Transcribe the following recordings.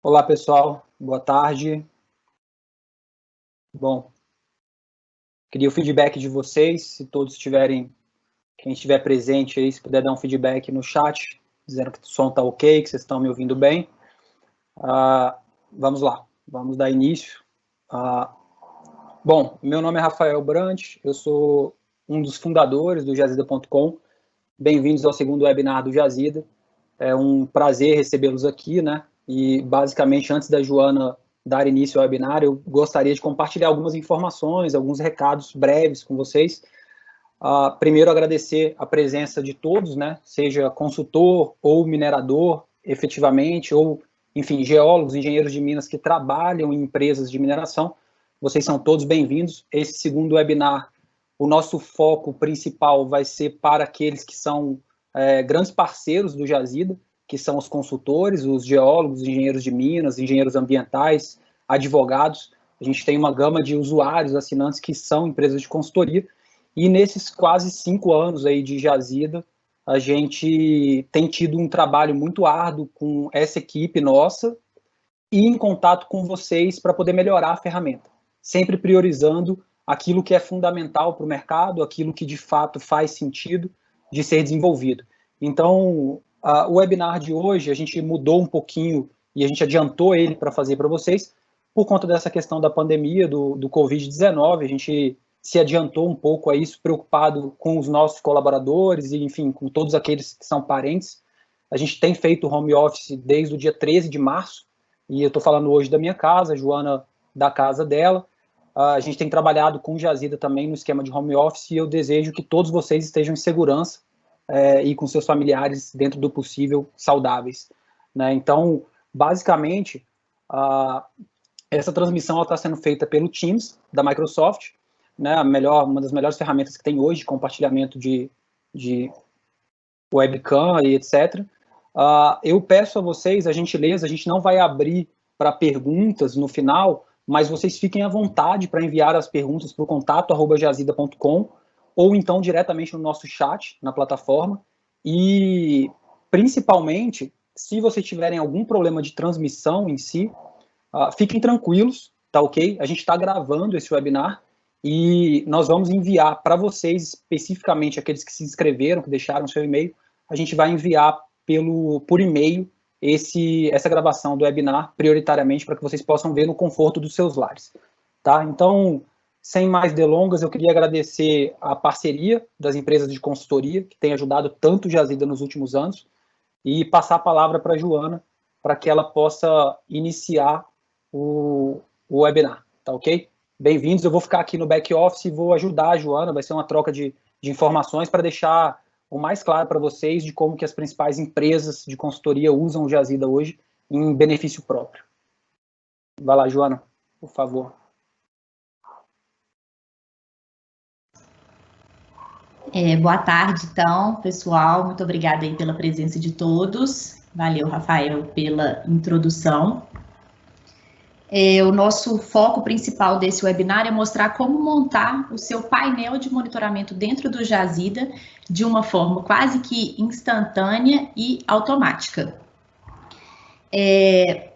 Olá, pessoal. Boa tarde. Bom, queria o feedback de vocês, se todos estiverem, quem estiver presente aí, se puder dar um feedback no chat, dizendo que o som está ok, que vocês estão me ouvindo bem. Vamos lá, vamos dar início. Bom, meu nome é Rafael Brant, eu sou um dos fundadores do Jazida.com. Bem-vindos ao segundo webinar do Jazida. É um prazer recebê-los aqui, né? E, basicamente, antes da Joana dar início ao webinar, eu gostaria de compartilhar algumas informações, alguns recados breves com vocês. Primeiro, agradecer a presença de todos, né? Seja consultor ou minerador, efetivamente, ou, enfim, geólogos, engenheiros de minas que trabalham em empresas de mineração. Vocês são todos bem-vindos. Esse segundo webinar, o nosso foco principal vai ser para aqueles que são grandes parceiros do Jazida, que são os consultores, os geólogos, engenheiros de minas, engenheiros ambientais, advogados. A gente tem uma gama de usuários, assinantes que são empresas de consultoria, e nesses quase 5 anos aí de Jazida, a gente tem tido um trabalho muito árduo com essa equipe nossa e em contato com vocês para poder melhorar a ferramenta, sempre priorizando aquilo que é fundamental para o mercado, aquilo que de fato faz sentido de ser desenvolvido. Então, o webinar de hoje, a gente mudou um pouquinho e a gente adiantou ele para fazer para vocês, por conta dessa questão da pandemia, do Covid-19, a gente se adiantou um pouco a isso, preocupado com os nossos colaboradores e, enfim, com todos aqueles que são parentes. A gente tem feito home office desde o dia 13 de março, e eu estou falando hoje da minha casa, a Joana da casa dela. A gente tem trabalhado com Jazida também no esquema de home office, e eu desejo que todos vocês estejam em segurança e com seus familiares, dentro do possível, saudáveis, né? Então, basicamente, essa transmissão está sendo feita pelo Teams, da Microsoft, né? Uma das melhores ferramentas que tem hoje de compartilhamento de webcam e etc. Eu peço a vocês a gentileza, a gente não vai abrir para perguntas no final, mas vocês fiquem à vontade para enviar as perguntas para o contato@jazida.com ou então diretamente no nosso chat, na plataforma. E, principalmente, se vocês tiverem algum problema de transmissão em si, fiquem tranquilos, tá ok? A gente está gravando esse webinar e nós vamos enviar para vocês, especificamente aqueles que se inscreveram, que deixaram seu e-mail, a gente vai enviar por e-mail essa gravação do webinar, prioritariamente, para que vocês possam ver no conforto dos seus lares, tá? Então, sem mais delongas, eu queria agradecer a parceria das empresas de consultoria, que têm ajudado tanto o Jazida nos últimos anos, e passar a palavra para a Joana, para que ela possa iniciar o webinar, tá ok? Bem-vindos, eu vou ficar aqui no back-office e vou ajudar a Joana, vai ser uma troca de informações para deixar o mais claro para vocês de como que as principais empresas de consultoria usam o Jazida hoje em benefício próprio. Vai lá, Joana, por favor. Boa tarde, então, pessoal. Muito obrigada aí pela presença de todos. Valeu, Rafael, pela introdução. O nosso foco principal desse webinar é mostrar como montar o seu painel de monitoramento dentro do Jazida de uma forma quase que instantânea e automática.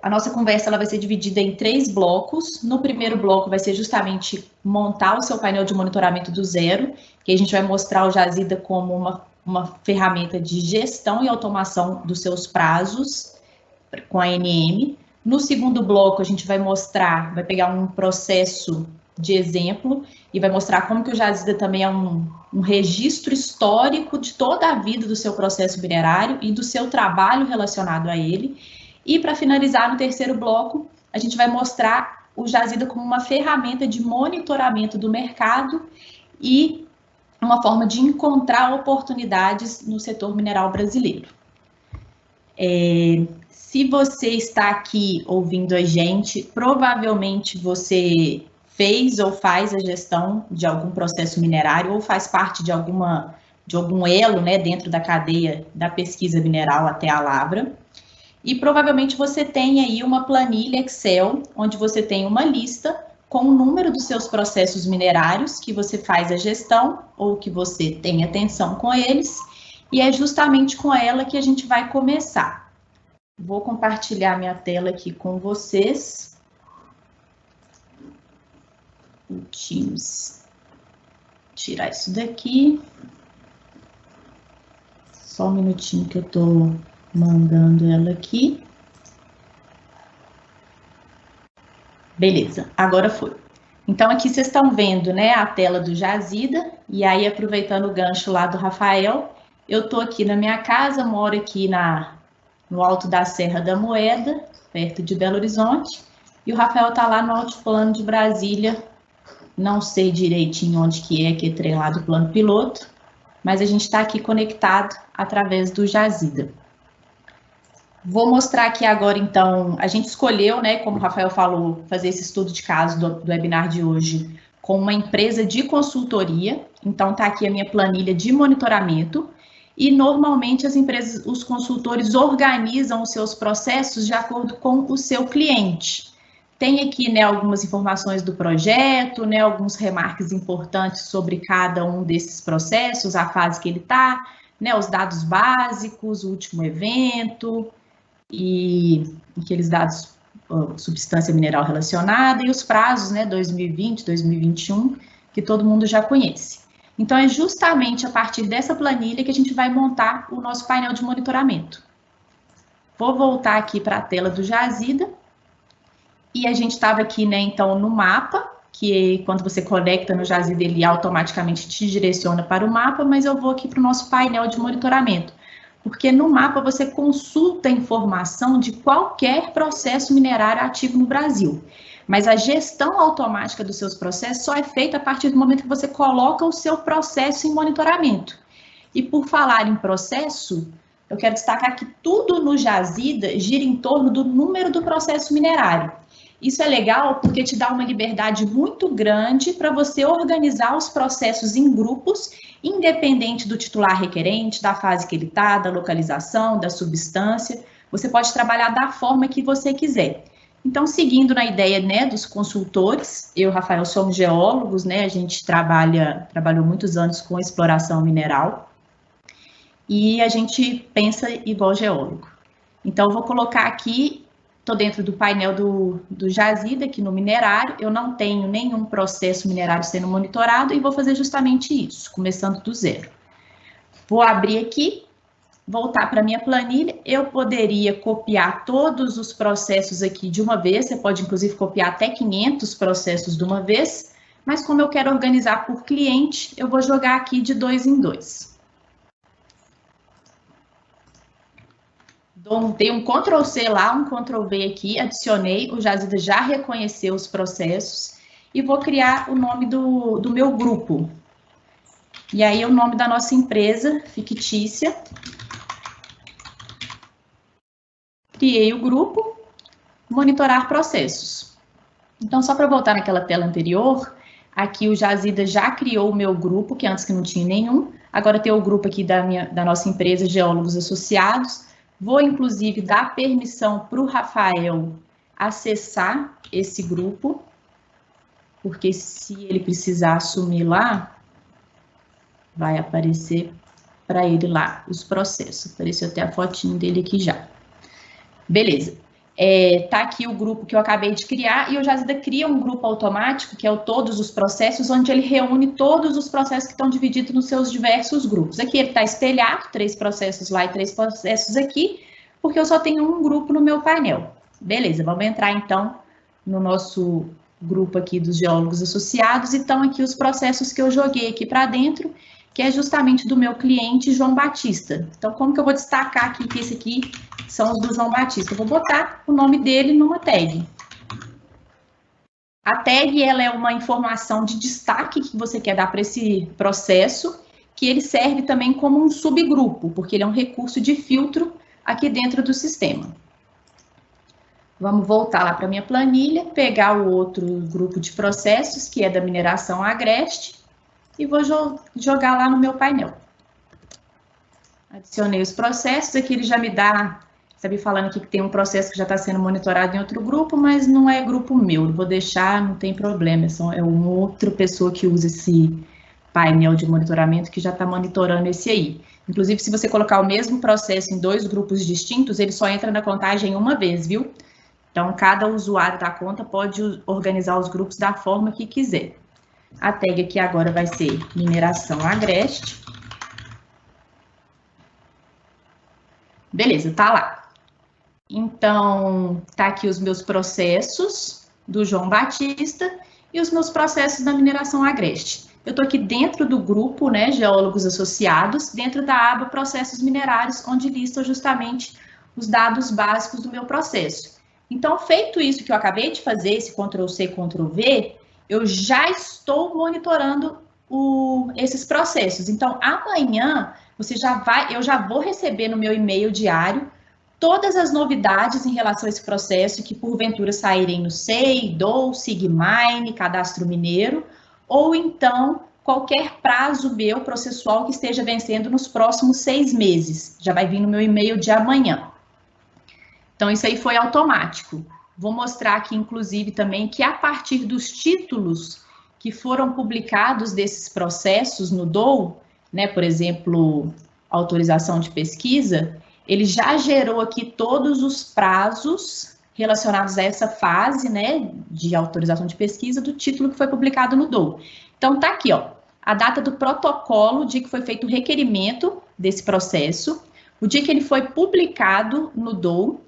A nossa conversa ela vai ser dividida em 3 blocos. No primeiro bloco vai ser justamente montar o seu painel de monitoramento do zero, que a gente vai mostrar o Jazida como uma ferramenta de gestão e automação dos seus prazos com a ANM. No segundo bloco a gente vai pegar um processo de exemplo e vai mostrar como que o Jazida também é um registro histórico de toda a vida do seu processo minerário e do seu trabalho relacionado a ele. E para finalizar, no terceiro bloco, a gente vai mostrar o Jazida como uma ferramenta de monitoramento do mercado e uma forma de encontrar oportunidades no setor mineral brasileiro. Se você está aqui ouvindo a gente, provavelmente você fez ou faz a gestão de algum processo minerário ou faz parte de algum elo, né, dentro da cadeia da pesquisa mineral até a lavra. E provavelmente você tem aí uma planilha Excel, onde você tem uma lista com o número dos seus processos minerários, que você faz a gestão, ou que você tem atenção com eles, e é justamente com ela que a gente vai começar. Vou compartilhar minha tela aqui com vocês. O Teams. Tirar isso daqui. Só um minutinho que eu estou mandando ela aqui. Beleza, agora foi. Então, aqui vocês estão vendo, né, a tela do Jazida, e aí, aproveitando o gancho lá do Rafael, eu estou aqui na minha casa, moro aqui no alto da Serra da Moeda, perto de Belo Horizonte, e o Rafael está lá no altiplano de Brasília, não sei direitinho onde que é trem lá do plano piloto, mas a gente está aqui conectado através do Jazida. Vou mostrar aqui agora, então, a gente escolheu, né, como o Rafael falou, fazer esse estudo de caso do webinar de hoje com uma empresa de consultoria. Então, tá aqui a minha planilha de monitoramento. E, normalmente, as empresas, os consultores organizam os seus processos de acordo com o seu cliente. Tem aqui, né, algumas informações do projeto, né, alguns remarques importantes sobre cada um desses processos, a fase que ele está, né, os dados básicos, o último evento, e aqueles dados, substância mineral relacionada, e os prazos, né, 2020, 2021, que todo mundo já conhece. Então, é justamente a partir dessa planilha que a gente vai montar o nosso painel de monitoramento. Vou voltar aqui para a tela do Jazida, e a gente estava aqui, né, então, no mapa, que quando você conecta no Jazida, ele automaticamente te direciona para o mapa, mas eu vou aqui para o nosso painel de monitoramento. Porque no mapa você consulta a informação de qualquer processo minerário ativo no Brasil. Mas a gestão automática dos seus processos só é feita a partir do momento que você coloca o seu processo em monitoramento. E por falar em processo, eu quero destacar que tudo no Jazida gira em torno do número do processo minerário. Isso é legal porque te dá uma liberdade muito grande para você organizar os processos em grupos, independente do titular requerente, da fase que ele está, da localização, da substância. Você pode trabalhar da forma que você quiser. Então, seguindo na ideia, né, dos consultores, eu e o Rafael somos geólogos, né, a gente trabalhou muitos anos com exploração mineral e a gente pensa igual geólogo. Então, eu vou colocar aqui. Estou dentro do painel do Jazida, aqui no minerário, eu não tenho nenhum processo minerário sendo monitorado e vou fazer justamente isso, começando do zero. Vou abrir aqui, voltar para a minha planilha, eu poderia copiar todos os processos aqui de uma vez, você pode inclusive copiar até 500 processos de uma vez, mas como eu quero organizar por cliente, eu vou jogar aqui de 2 em 2. Dei um Ctrl+C lá, um Ctrl+V aqui, adicionei, o Jazida já reconheceu os processos e vou criar o nome do meu grupo. E aí, o nome da nossa empresa fictícia. Criei o grupo, monitorar processos. Então, só para voltar naquela tela anterior, aqui o Jazida já criou o meu grupo, que antes que não tinha nenhum. Agora tem o grupo aqui da nossa empresa, Geólogos Associados. Vou, inclusive, dar permissão para o Rafael acessar esse grupo, porque se ele precisar assumir lá, vai aparecer para ele lá os processos. Apareceu até a fotinho dele aqui já. Beleza. Tá aqui o grupo que eu acabei de criar, e o Jazida cria um grupo automático, que é o todos os processos, onde ele reúne todos os processos que estão divididos nos seus diversos grupos. Aqui ele está espelhado, 3 processos lá e 3 processos aqui, porque eu só tenho um grupo no meu painel. Beleza, vamos entrar então no nosso grupo aqui dos geólogos associados, e estão aqui os processos que eu joguei aqui para dentro, que é justamente do meu cliente João Batista. Então, como que eu vou destacar aqui que esse aqui são os do João Batista? Eu vou botar o nome dele numa tag. A tag, ela é uma informação de destaque que você quer dar para esse processo, que ele serve também como um subgrupo, porque ele é um recurso de filtro aqui dentro do sistema. Vamos voltar lá para a minha planilha, pegar o outro grupo de processos, que é da mineração agreste, e vou jogar lá no meu painel. Adicionei os processos, aqui ele já me dá, sabe, falando aqui que tem um processo que já está sendo monitorado em outro grupo, mas não é grupo meu, eu vou deixar, não tem problema, é uma outra pessoa que usa painel de monitoramento que já está monitorando esse aí. Inclusive, se você colocar o mesmo processo em 2 grupos distintos, ele só entra na contagem uma vez, viu? Então, cada usuário da conta pode organizar os grupos da forma que quiser. A tag aqui agora vai ser mineração agreste. Beleza, tá lá. Então, tá aqui os meus processos do João Batista e os meus processos da mineração agreste. Eu tô aqui dentro do grupo, né, geólogos associados, dentro da aba processos minerários, onde listam justamente os dados básicos do meu processo. Então, feito isso que eu acabei de fazer, esse Ctrl+C, Ctrl+V, eu já estou monitorando esses processos. Então, amanhã, eu já vou receber no meu e-mail diário todas as novidades em relação a esse processo que, porventura, saírem no SEI, DOU, SIGMINE, Cadastro Mineiro, ou então qualquer prazo meu processual que esteja vencendo nos próximos 6 meses. Já vai vir no meu e-mail de amanhã. Então, isso aí foi automático. Vou mostrar aqui, inclusive, também que a partir dos títulos que foram publicados desses processos no DOU, né, por exemplo, autorização de pesquisa, ele já gerou aqui todos os prazos relacionados a essa fase, né, de autorização de pesquisa do título que foi publicado no DOU. Então, tá aqui, ó, a data do protocolo, o dia que foi feito o requerimento desse processo, o dia que ele foi publicado no DOU.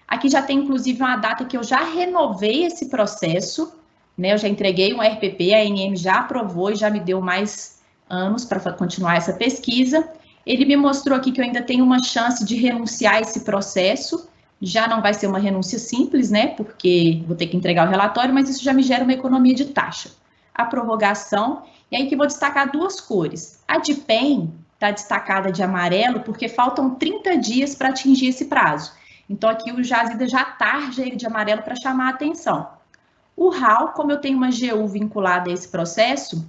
Aqui já tem, inclusive, uma data que eu já renovei esse processo, né, eu já entreguei um RPP, a ANM já aprovou e já me deu mais anos para continuar essa pesquisa. Ele me mostrou aqui que eu ainda tenho uma chance de renunciar a esse processo, já não vai ser uma renúncia simples, né, porque vou ter que entregar o relatório, mas isso já me gera uma economia de taxa. A prorrogação, e aí que vou destacar 2 cores. A de PEN está destacada de amarelo, porque faltam 30 dias para atingir esse prazo. Então, aqui o Jazida já tarja ele de amarelo para chamar a atenção. O RAL, como eu tenho uma GU vinculada a esse processo,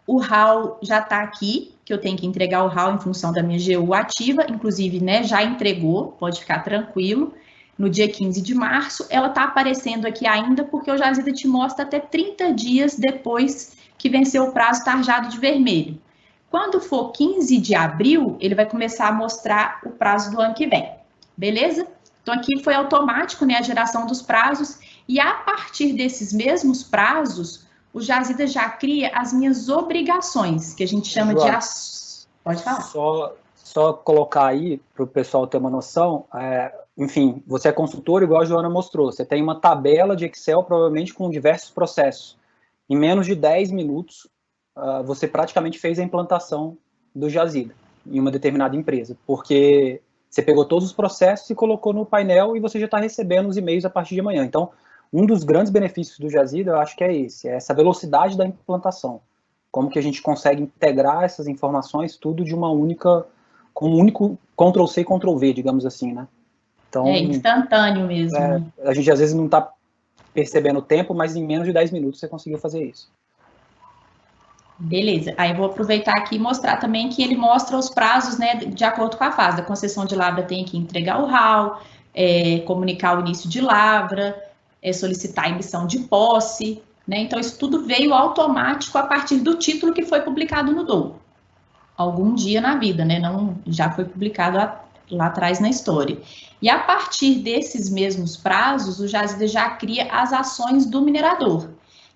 o RAL já está aqui, que eu tenho que entregar o RAL em função da minha GU ativa, inclusive, né, já entregou, pode ficar tranquilo. No dia 15 de março, ela está aparecendo aqui ainda, porque o Jazida te mostra até 30 dias depois que venceu o prazo tarjado de vermelho. Quando for 15 de abril, ele vai começar a mostrar o prazo do ano que vem. Beleza? Então, aqui foi automático, né, a geração dos prazos, e a partir desses mesmos prazos, o Jazida já cria as minhas obrigações, que a gente chama de... Pode falar. Só colocar aí, para o pessoal ter uma noção, enfim, você é consultor, igual a Joana mostrou, você tem uma tabela de Excel, provavelmente com diversos processos. Em menos de 10 minutos, você praticamente fez a implantação do Jazida em uma determinada empresa, porque você pegou todos os processos e colocou no painel e você já está recebendo os e-mails a partir de amanhã. Então, um dos grandes benefícios do Jazida, eu acho que é esse, é essa velocidade da implantação. Como que a gente consegue integrar essas informações tudo de uma única, com um único Ctrl+C, Ctrl+V, digamos assim, né? Então, é instantâneo mesmo. A gente às vezes não está percebendo o tempo, mas em menos de 10 minutos você conseguiu fazer isso. Beleza, aí eu vou aproveitar aqui e mostrar também que ele mostra os prazos, né, de acordo com a fase. Da concessão de lavra tem que entregar o RAL, comunicar o início de lavra, solicitar a emissão de posse, né? Então, isso tudo veio automático a partir do título que foi publicado no DOU. Algum dia na vida, né? Não, já foi publicado lá atrás na história. E a partir desses mesmos prazos, o Jazida já cria as ações do minerador,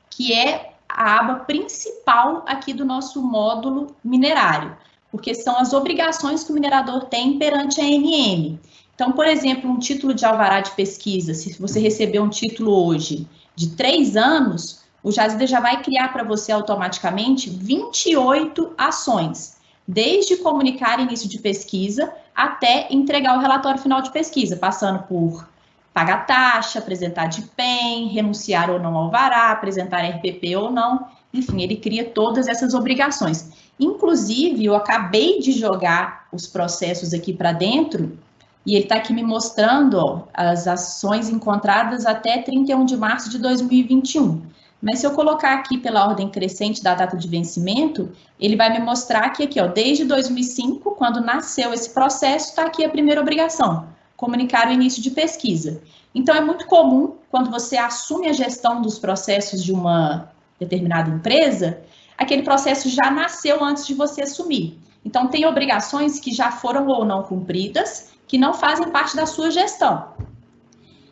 que é a aba principal aqui do nosso módulo minerário, porque são as obrigações que o minerador tem perante a ANM. Então, por exemplo, um título de alvará de pesquisa, se você receber um título hoje de 3 anos, o Jazida já vai criar para você automaticamente 28 ações, desde comunicar início de pesquisa até entregar o relatório final de pesquisa, passando por pagar taxa, apresentar de PEN, renunciar ou não ao alvará, apresentar RPP ou não, enfim, ele cria todas essas obrigações. Inclusive, eu acabei de jogar os processos aqui para dentro, e ele está aqui me mostrando, ó, as ações encontradas até 31 de março de 2021. Mas se eu colocar aqui pela ordem crescente da data de vencimento, ele vai me mostrar que aqui, ó, desde 2005, quando nasceu esse processo, está aqui a primeira obrigação, comunicar o início de pesquisa. Então, é muito comum, quando você assume a gestão dos processos de uma determinada empresa, aquele processo já nasceu antes de você assumir. Então, tem obrigações que já foram ou não cumpridas, que não fazem parte da sua gestão.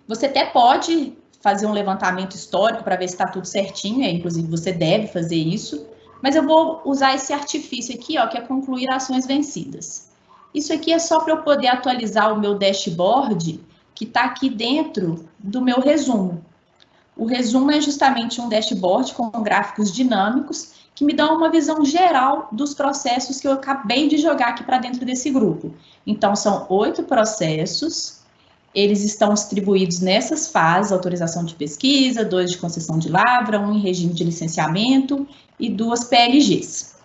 Você até pode fazer um levantamento histórico para ver se está tudo certinho, inclusive você deve fazer isso, mas eu vou usar esse artifício aqui, ó, que é concluir ações vencidas. Isso aqui é só para eu poder atualizar o meu dashboard, que está aqui dentro do meu resumo. O resumo é justamente um dashboard com gráficos dinâmicos que me dão uma visão geral dos processos que eu acabei de jogar aqui para dentro desse grupo. Então, são 8 processos, eles estão distribuídos nessas fases: autorização de pesquisa, 2 de concessão de lavra, 1 em regime de licenciamento e 2 PLGs.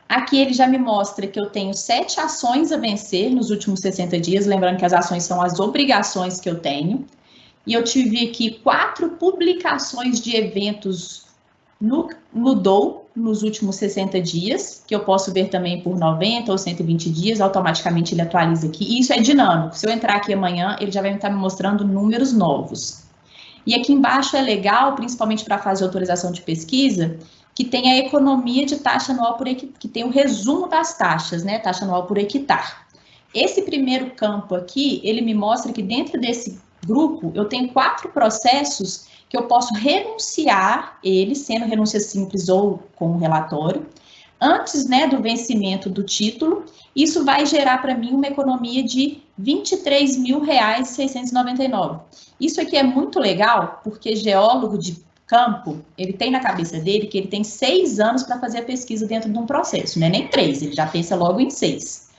Aqui ele já me mostra que eu tenho 7 ações a vencer nos últimos 60 dias, lembrando que as ações são as obrigações que eu tenho. E eu tive aqui 4 publicações de eventos no DOU nos últimos 60 dias, que eu posso ver também por 90 ou 120 dias, automaticamente ele atualiza aqui. E isso é dinâmico. Se eu entrar aqui amanhã, ele já vai estar me mostrando números novos. E aqui embaixo é legal, principalmente para a fase de autorização de pesquisa, que tem a economia de taxa anual por hectare, que tem o resumo das taxas, né? Taxa anual por hectare. Esse primeiro campo aqui, ele me mostra que dentro desse grupo, eu tenho 4 processos que eu posso renunciar eles, sendo renúncia simples ou com um relatório, antes, né, do vencimento do título. Isso vai gerar para mim uma economia de R$ 23.699. Isso aqui é muito legal, porque geólogo de campo, ele tem na cabeça dele que ele tem 6 anos para fazer a pesquisa dentro de um processo, não é nem 3, ele já pensa logo em 6.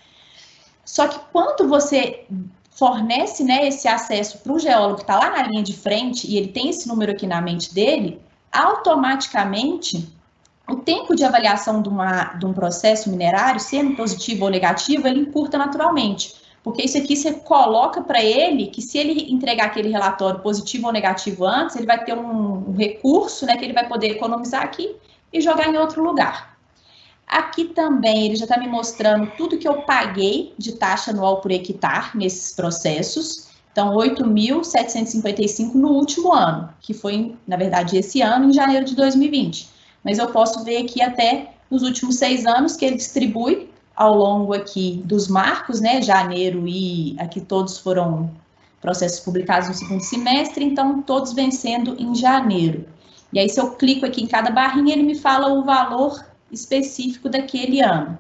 Só que quando você fornece, né, esse acesso para o geólogo que está lá na linha de frente e ele tem esse número aqui na mente dele, automaticamente o tempo de avaliação de um processo minerário, sendo positivo ou negativo, ele encurta naturalmente. Porque isso aqui você coloca para ele que se ele entregar aquele relatório positivo ou negativo antes, ele vai ter um recurso, né, que ele vai poder economizar aqui e jogar em outro lugar. Aqui também ele já está me mostrando tudo que eu paguei de taxa anual por hectare nesses processos. Então, 8.755 no último ano, que foi, na verdade, esse ano, em janeiro de 2020. Mas eu posso ver aqui até nos últimos 6 anos que ele distribui ao longo aqui dos marcos, né, janeiro, e aqui todos foram processos publicados no segundo semestre, então todos vencendo em janeiro. E aí, se eu clico aqui em cada barrinha, ele me fala o valor específico daquele ano.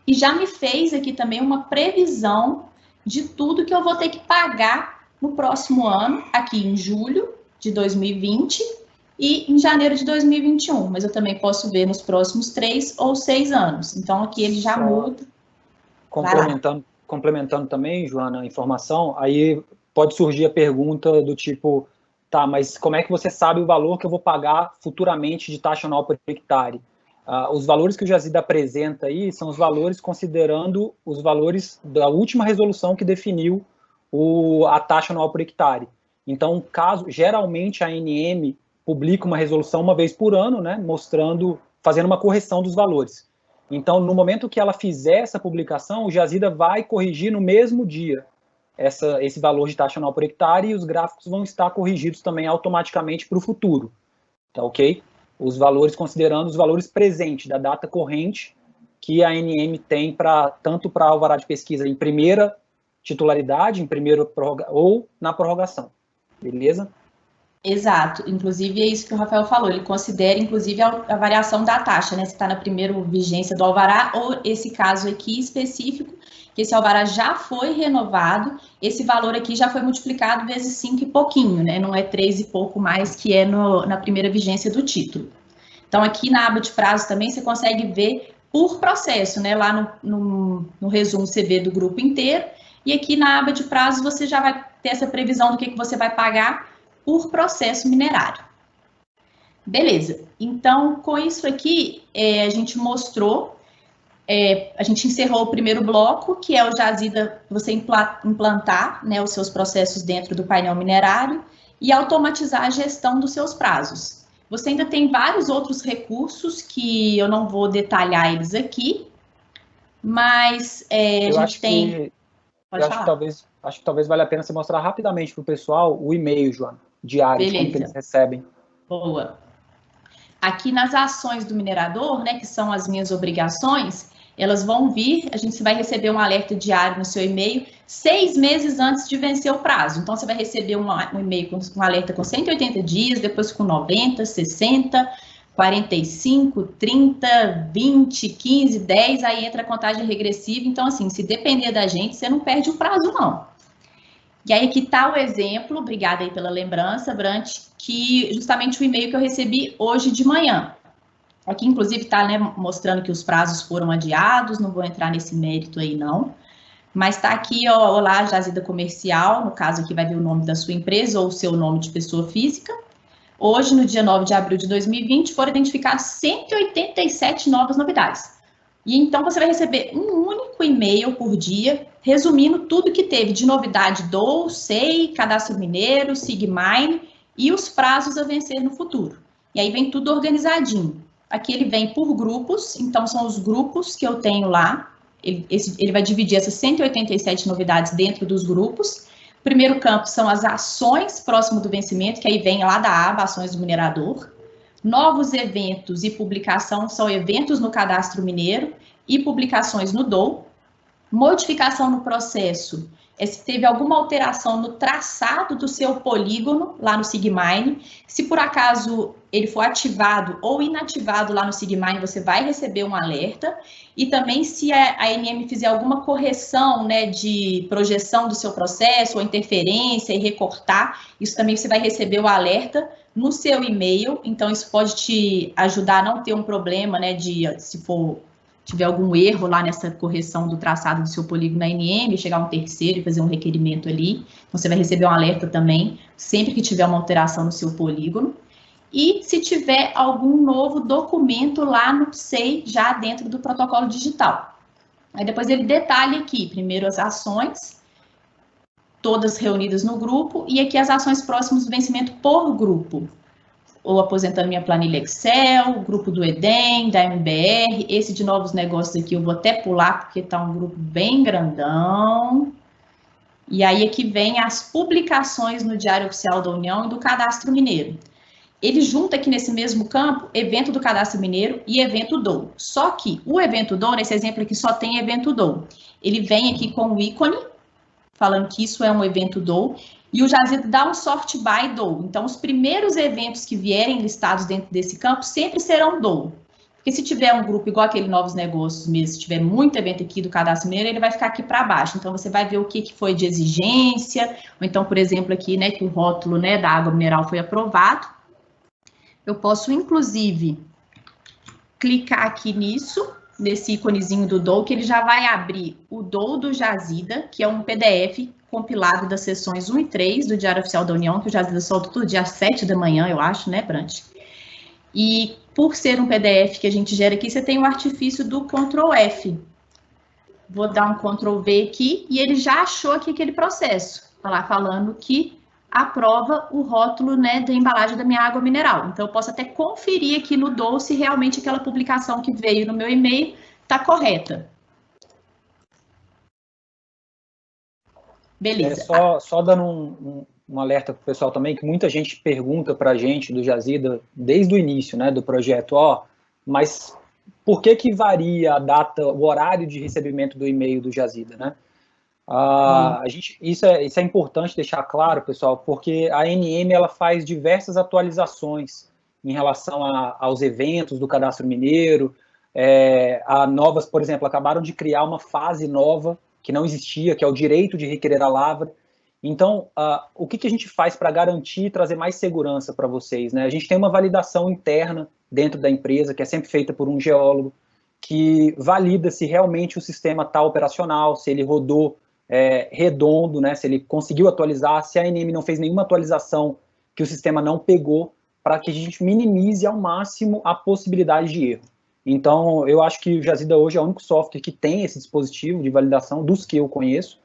E já me fez aqui também uma previsão de tudo que eu vou ter que pagar no próximo ano, aqui em julho de 2020 e em janeiro de 2021, mas eu também posso ver nos próximos 3 ou 6 anos. Então, aqui ele já muda. Complementando também, Joana, a informação, aí pode surgir a pergunta do tipo, tá, mas como é que você sabe o valor que eu vou pagar futuramente de taxa anual por hectare? Os valores que o Jazida apresenta aí são os valores considerando os valores da última resolução que definiu a taxa anual por hectare. Então, geralmente a ANM publica uma resolução uma vez por ano, né, fazendo uma correção dos valores. Então, no momento que ela fizer essa publicação, o Jazida vai corrigir no mesmo dia esse valor de taxa anual por hectare e os gráficos vão estar corrigidos também automaticamente para o futuro. Tá ok? Os valores, considerando os valores presentes da data corrente que a ANM tem tanto para alvará de pesquisa em primeira titularidade, ou na prorrogação. Beleza? Exato. Inclusive, é isso que o Rafael falou. Ele considera, inclusive, a variação da taxa, né? Se está na primeira vigência do alvará, ou esse caso aqui específico, que esse alvará já foi renovado, esse valor aqui já foi multiplicado vezes 5 e pouquinho, né? Não é 3 e pouco mais que é na primeira vigência do título. Então, aqui na aba de prazo também você consegue ver por processo, né? Lá no resumo você vê do grupo inteiro, e aqui na aba de prazo você já vai ter essa previsão do que você vai pagar por processo minerário. Beleza. Então, com isso aqui, a gente mostrou, a gente encerrou o primeiro bloco, que é o Jazida, você implantar, né, os seus processos dentro do painel minerário e automatizar a gestão dos seus prazos. Você ainda tem vários outros recursos que eu não vou detalhar eles aqui, mas a gente tem... Acho que talvez valha a pena você mostrar rapidamente para o pessoal o e-mail, Joana, diário, como que eles recebem. Boa. Aqui nas ações do minerador, né, que são as minhas obrigações, elas vão vir, a gente vai receber um alerta diário no seu e-mail 6 meses antes de vencer o prazo. Então, você vai receber um e-mail com um alerta com 180 dias, depois com 90, 60, 45, 30, 20, 15, 10, aí entra a contagem regressiva. Então, assim, se depender da gente, você não perde o prazo, não. E aí aqui está o exemplo, obrigada aí pela lembrança, Brant, que justamente o e-mail que eu recebi hoje de manhã. Aqui, inclusive, está, né, mostrando que os prazos foram adiados, não vou entrar nesse mérito aí, não. Mas está aqui, ó, olá, Jazida Comercial, no caso aqui vai ver o nome da sua empresa ou o seu nome de pessoa física. Hoje, no dia 9 de abril de 2020, foram identificadas 187 novas novidades. E então você vai receber um único e-mail por dia, resumindo tudo que teve de novidade do SEI, Cadastro Mineiro, Sigmine e os prazos a vencer no futuro. E aí vem tudo organizadinho. Aqui ele vem por grupos, então são os grupos que eu tenho lá. Ele vai dividir essas 187 novidades dentro dos grupos. O primeiro campo são as ações próximo do vencimento, que aí vem lá da aba Ações do Minerador. Novos eventos e publicação são eventos no Cadastro Mineiro e publicações no DOU. Modificação no processo é se teve alguma alteração no traçado do seu polígono lá no Sigmine. Se por acaso ele for ativado ou inativado lá no Sigmine, você vai receber um alerta. E também se a ANM fizer alguma correção, né, de projeção do seu processo ou interferência e recortar, isso também você vai receber o alerta no seu e-mail. Então isso pode te ajudar a não ter um problema, né, se tiver algum erro lá nessa correção do traçado do seu polígono na ANM, chegar um terceiro e fazer um requerimento ali, você vai receber um alerta também, sempre que tiver uma alteração no seu polígono. E se tiver algum novo documento lá no SEI, já dentro do protocolo digital. Aí depois ele detalha aqui, primeiro as ações, todas reunidas no grupo, e aqui as ações próximas do vencimento por grupo. Ou aposentando minha planilha Excel, o grupo do EDEM, da MBR, esse de novos negócios aqui eu vou até pular, porque está um grupo bem grandão. E aí aqui vem as publicações no Diário Oficial da União e do Cadastro Mineiro. Ele junta aqui nesse mesmo campo, evento do Cadastro Mineiro e evento DOU. Só que o evento DOU, nesse exemplo aqui, só tem evento DOU. Ele vem aqui com o ícone, falando que isso é um evento DOU, e o Jazida dá um sort by DOU. Então, os primeiros eventos que vierem listados dentro desse campo sempre serão DOU. Porque se tiver um grupo igual aquele Novos Negócios mesmo, se tiver muito evento aqui do Cadastro Mineiro, ele vai ficar aqui para baixo. Então, você vai ver o que foi de exigência, ou então, por exemplo, aqui, né, que o rótulo, né, da água mineral foi aprovado. Eu posso, inclusive, clicar aqui nisso, nesse íconezinho do DOU, que ele já vai abrir o DOU do Jazida, que é um PDF compilado das sessões 1 e 3 do Diário Oficial da União, que o Jazida solta todo dia às 7 da manhã, eu acho, né, Brant? E por ser um PDF que a gente gera aqui, você tem o artifício do Ctrl F. Vou dar um Ctrl V aqui, e ele já achou aqui aquele processo. Tá lá falando que aprova o rótulo, né, da embalagem da minha água mineral. Então, eu posso até conferir aqui no DOU se realmente aquela publicação que veio no meu e-mail está correta. Beleza. Só dando um alerta para o pessoal também, que muita gente pergunta para a gente do Jazida, desde o início, né, do projeto, mas por que varia a data, o horário de recebimento do e-mail do Jazida, né? Isso é importante deixar claro, pessoal, porque a ANM ela faz diversas atualizações em relação aos eventos do Cadastro Mineiro, a novas, por exemplo, acabaram de criar uma fase nova que não existia, que é o direito de requerer a lavra. Então, o que a gente faz para garantir e trazer mais segurança para vocês, né? A gente tem uma validação interna dentro da empresa, que é sempre feita por um geólogo, que valida se realmente o sistema está operacional, se ele rodou redondo, né, se ele conseguiu atualizar, se a ANM não fez nenhuma atualização que o sistema não pegou, para que a gente minimize ao máximo a possibilidade de erro. Então, eu acho que o Jazida hoje é o único software que tem esse dispositivo de validação, dos que eu conheço.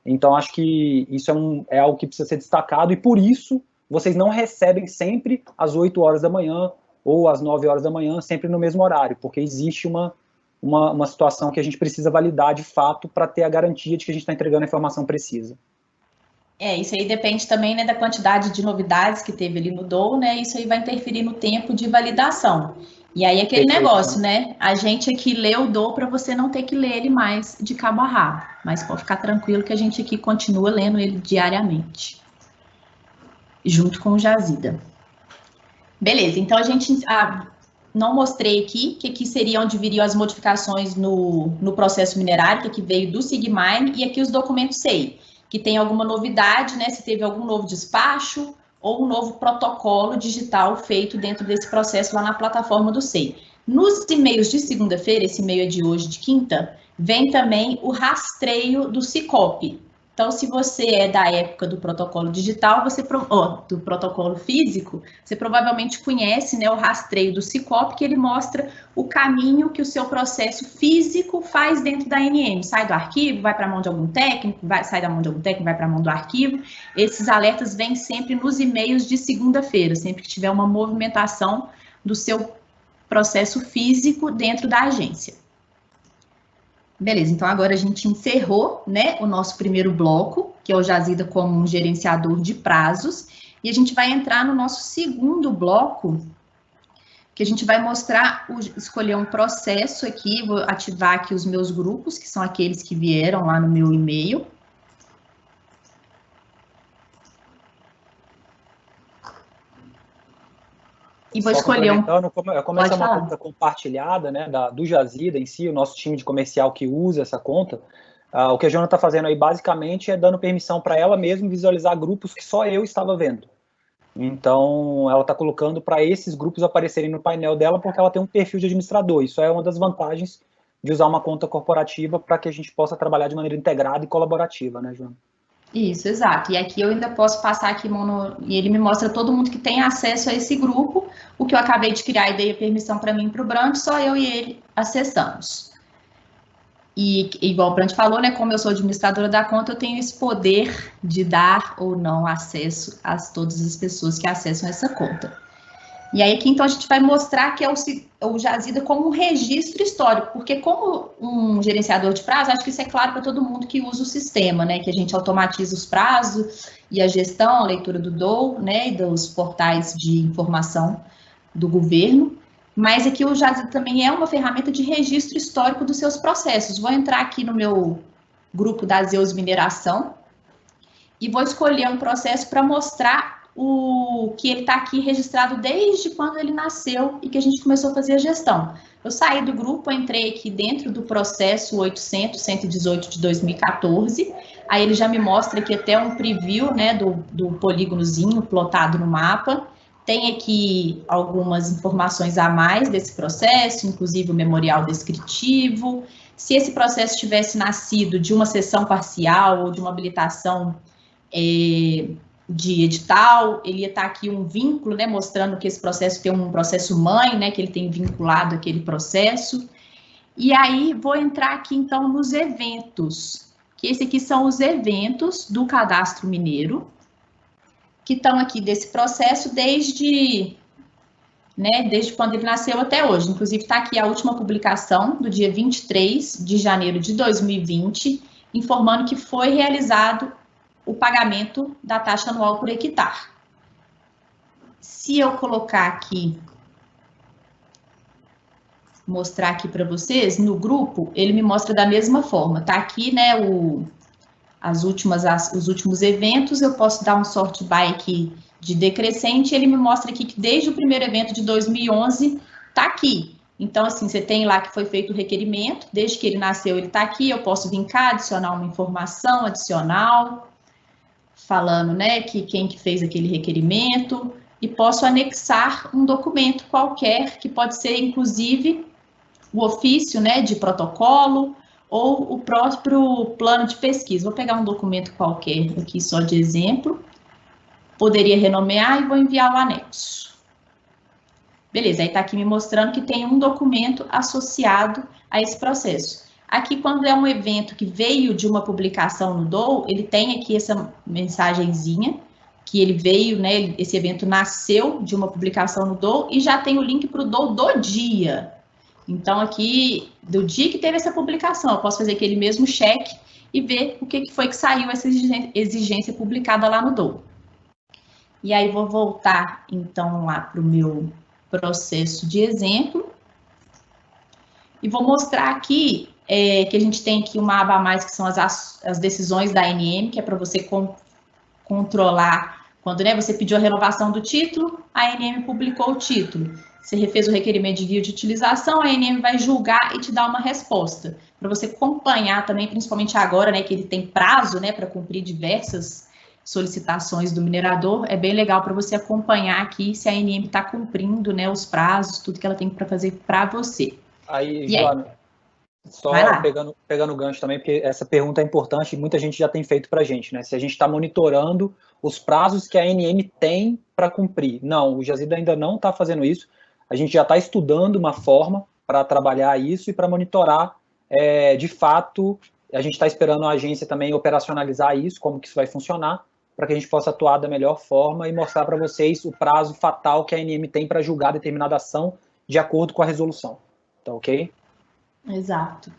Então, acho que isso é algo que precisa ser destacado, e por isso vocês não recebem sempre às 8 horas da manhã ou às 9 horas da manhã, sempre no mesmo horário, porque existe uma situação que a gente precisa validar de fato para ter a garantia de que a gente está entregando a informação precisa. Isso aí depende também, né, da quantidade de novidades que teve ali no DOU, né? Isso aí vai interferir no tempo de validação. E aí aquele negócio, né? A gente aqui lê o DOU para você não ter que ler ele mais de cabo a rabo. Mas pode ficar tranquilo que a gente aqui continua lendo ele diariamente, junto com o Jazida. Beleza, então a gente não mostrei aqui, que aqui seria onde viriam as modificações no processo minerário, que aqui veio do Sigmine, e aqui os documentos SEI, que tem alguma novidade, né, se teve algum novo despacho ou um novo protocolo digital feito dentro desse processo lá na plataforma do SEI. Nos e-mails de segunda-feira, esse e-mail é de hoje, de quinta, vem também o rastreio do SICOP. Então, se você é da época do protocolo digital, do protocolo físico, você provavelmente conhece, né, o rastreio do SICOP, que ele mostra o caminho que o seu processo físico faz dentro da NM. Sai do arquivo, vai para a mão de algum técnico, sai da mão de algum técnico, vai para a mão do arquivo. Esses alertas vêm sempre nos e-mails de segunda-feira, sempre que tiver uma movimentação do seu processo físico dentro da agência. Beleza, então agora a gente encerrou, né, o nosso primeiro bloco, que é o Jazida como um gerenciador de prazos, e a gente vai entrar no nosso segundo bloco, que a gente vai mostrar, escolher um processo aqui, vou ativar aqui os meus grupos, que são aqueles que vieram lá no meu e-mail. E vou escolher um... Como essa é uma conta compartilhada, né, do Jazida em si, o nosso time de comercial que usa essa conta, o que a Jona está fazendo aí basicamente é dando permissão para ela mesma visualizar grupos que só eu estava vendo. Então, ela está colocando para esses grupos aparecerem no painel dela porque ela tem um perfil de administrador. Isso é uma das vantagens de usar uma conta corporativa para que a gente possa trabalhar de maneira integrada e colaborativa, né, Jona? Isso, exato. E aqui eu ainda posso passar aqui, e ele me mostra todo mundo que tem acesso a esse grupo, o que eu acabei de criar e dei a permissão para mim e para o Brant, só eu e ele acessamos. E igual o Brant falou, né, como eu sou administradora da conta, eu tenho esse poder de dar ou não acesso a todas as pessoas que acessam essa conta. E aí aqui, então, a gente vai mostrar que é o Jazida como um registro histórico, porque como um gerenciador de prazo, acho que isso é claro para todo mundo que usa o sistema, né, que a gente automatiza os prazos e a gestão, a leitura do DOU, né, e dos portais de informação do governo, mas aqui o Jazida também é uma ferramenta de registro histórico dos seus processos. Vou entrar aqui no meu grupo da Zeus Mineração e vou escolher um processo para mostrar o que ele está aqui registrado desde quando ele nasceu e que a gente começou a fazer a gestão. Eu saí do grupo, entrei aqui dentro do processo 800.118 de 2014, aí ele já me mostra aqui até um preview, né, do polígonozinho plotado no mapa. Tem aqui algumas informações a mais desse processo, inclusive o memorial descritivo. Se esse processo tivesse nascido de uma sessão parcial ou de uma habilitação de edital, ele ia estar aqui um vínculo, né, mostrando que esse processo tem um processo mãe, né, que ele tem vinculado aquele processo. E aí, vou entrar aqui, então, nos eventos, que esse aqui são os eventos do cadastro mineiro, que estão aqui desse processo desde quando ele nasceu até hoje. Inclusive, está aqui a última publicação, do dia 23 de janeiro de 2020, informando que foi realizado o pagamento da taxa anual por hectare. Se eu colocar aqui, mostrar aqui para vocês, no grupo, ele me mostra da mesma forma. Tá aqui, né, os últimos eventos, eu posso dar um sort by aqui de decrescente, ele me mostra aqui que desde o primeiro evento de 2011, tá aqui. Então, assim, você tem lá que foi feito o requerimento, desde que ele nasceu, ele tá aqui, eu posso vir cá, adicionar uma informação adicional, falando, né, que quem que fez aquele requerimento, e posso anexar um documento qualquer, que pode ser, inclusive, o ofício, né, de protocolo, ou o próprio plano de pesquisa. Vou pegar um documento qualquer aqui, só de exemplo, poderia renomear e vou enviar o anexo. Beleza, aí tá aqui me mostrando que tem um documento associado a esse processo. Aqui, quando é um evento que veio de uma publicação no DOU, ele tem aqui essa mensagenzinha, que ele veio, né, esse evento nasceu de uma publicação no DOU, e já tem o link para o DOU do dia. Então, aqui, do dia que teve essa publicação, eu posso fazer aquele mesmo check e ver o que foi que saiu essa exigência publicada lá no DOU. E aí vou voltar, então, lá para o meu processo de exemplo. E vou mostrar aqui que a gente tem aqui uma aba a mais, que são as decisões da ANM, que é para você controlar. Quando, né, você pediu a renovação do título, a ANM publicou o título. Você refez o requerimento de guia de utilização, a ANM vai julgar e te dar uma resposta. Para você acompanhar também, principalmente agora, né, que ele tem prazo, né, para cumprir diversas solicitações do minerador, é bem legal para você acompanhar aqui se a ANM está cumprindo, né, os prazos, tudo que ela tem para fazer para você. Aí, Joana, só pegando o gancho também, porque essa pergunta é importante e muita gente já tem feito para a gente, né? Se a gente está monitorando os prazos que a ANM tem para cumprir. Não, o Jazida ainda não está fazendo isso. A gente já está estudando uma forma para trabalhar isso e para monitorar, de fato, a gente está esperando a agência também operacionalizar isso, como que isso vai funcionar, para que a gente possa atuar da melhor forma e mostrar para vocês o prazo fatal que a ANM tem para julgar determinada ação de acordo com a resolução. Tá ok? Exato.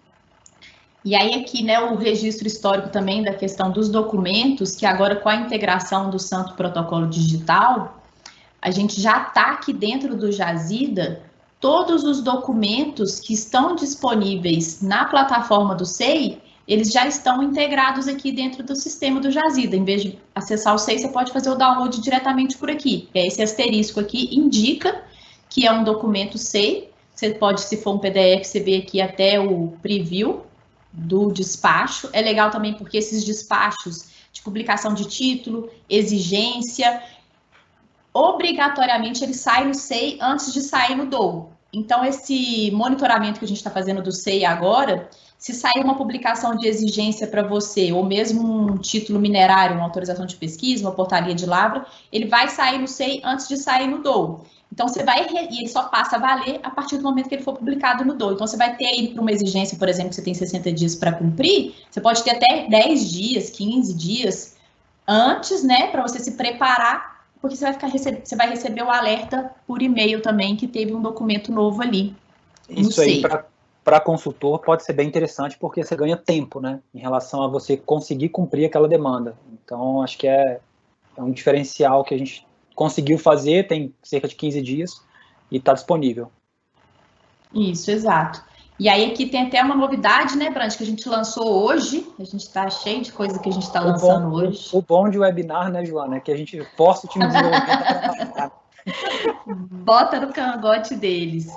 E aí aqui, né, o registro histórico também da questão dos documentos, que agora com a integração do Santo Protocolo Digital, a gente já está aqui dentro do Jazida, todos os documentos que estão disponíveis na plataforma do SEI, eles já estão integrados aqui dentro do sistema do Jazida. Em vez de acessar o SEI, você pode fazer o download diretamente por aqui. Esse asterisco aqui indica que é um documento SEI. Você pode, se for um PDF, você vê aqui até o preview do despacho. É legal também porque esses despachos de publicação de título, exigência, obrigatoriamente ele sai no SEI antes de sair no DOU. Então, esse monitoramento que a gente está fazendo do SEI agora, se sair uma publicação de exigência para você, ou mesmo um título minerário, uma autorização de pesquisa, uma portaria de lavra, ele vai sair no SEI antes de sair no DOU. Então, você vai, e ele só passa a valer a partir do momento que ele for publicado no DOU. Então, você vai ter aí para uma exigência, por exemplo, que você tem 60 dias para cumprir, você pode ter até 10 dias, 15 dias antes, né, para você se preparar, porque você vai receber o alerta por e-mail também, que teve um documento novo ali. Isso aí, para consultor, pode ser bem interessante, porque você ganha tempo, né, em relação a você conseguir cumprir aquela demanda. Então, acho que é um diferencial que a gente conseguiu fazer, tem cerca de 15 dias, e está disponível. Isso, exato. E aí aqui tem até uma novidade, né, Brand, que a gente lançou hoje. A gente está cheio de coisa que a gente está lançando hoje. O bom de webinar, né, Joana, é que a gente força o time de desenvolvimento a trabalhar. Bota no cangote deles.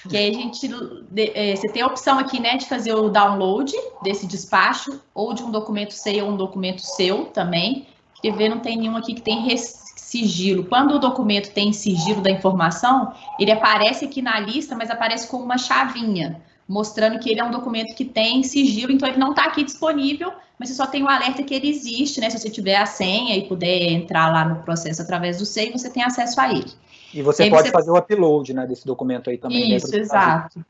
Que aí a gente, você tem a opção aqui, né, de fazer o download desse despacho, ou de um documento SEI ou um documento seu também. Quer ver, não tem nenhum aqui que tem sigilo. Quando o documento tem sigilo da informação, ele aparece aqui na lista, mas aparece com uma chavinha, mostrando que ele é um documento que tem sigilo, então ele não está aqui disponível, mas você só tem o alerta que ele existe, né? Se você tiver a senha e puder entrar lá no processo através do SEI, você tem acesso a ele. E você pode fazer o upload, né, desse documento aí também. Isso, exato.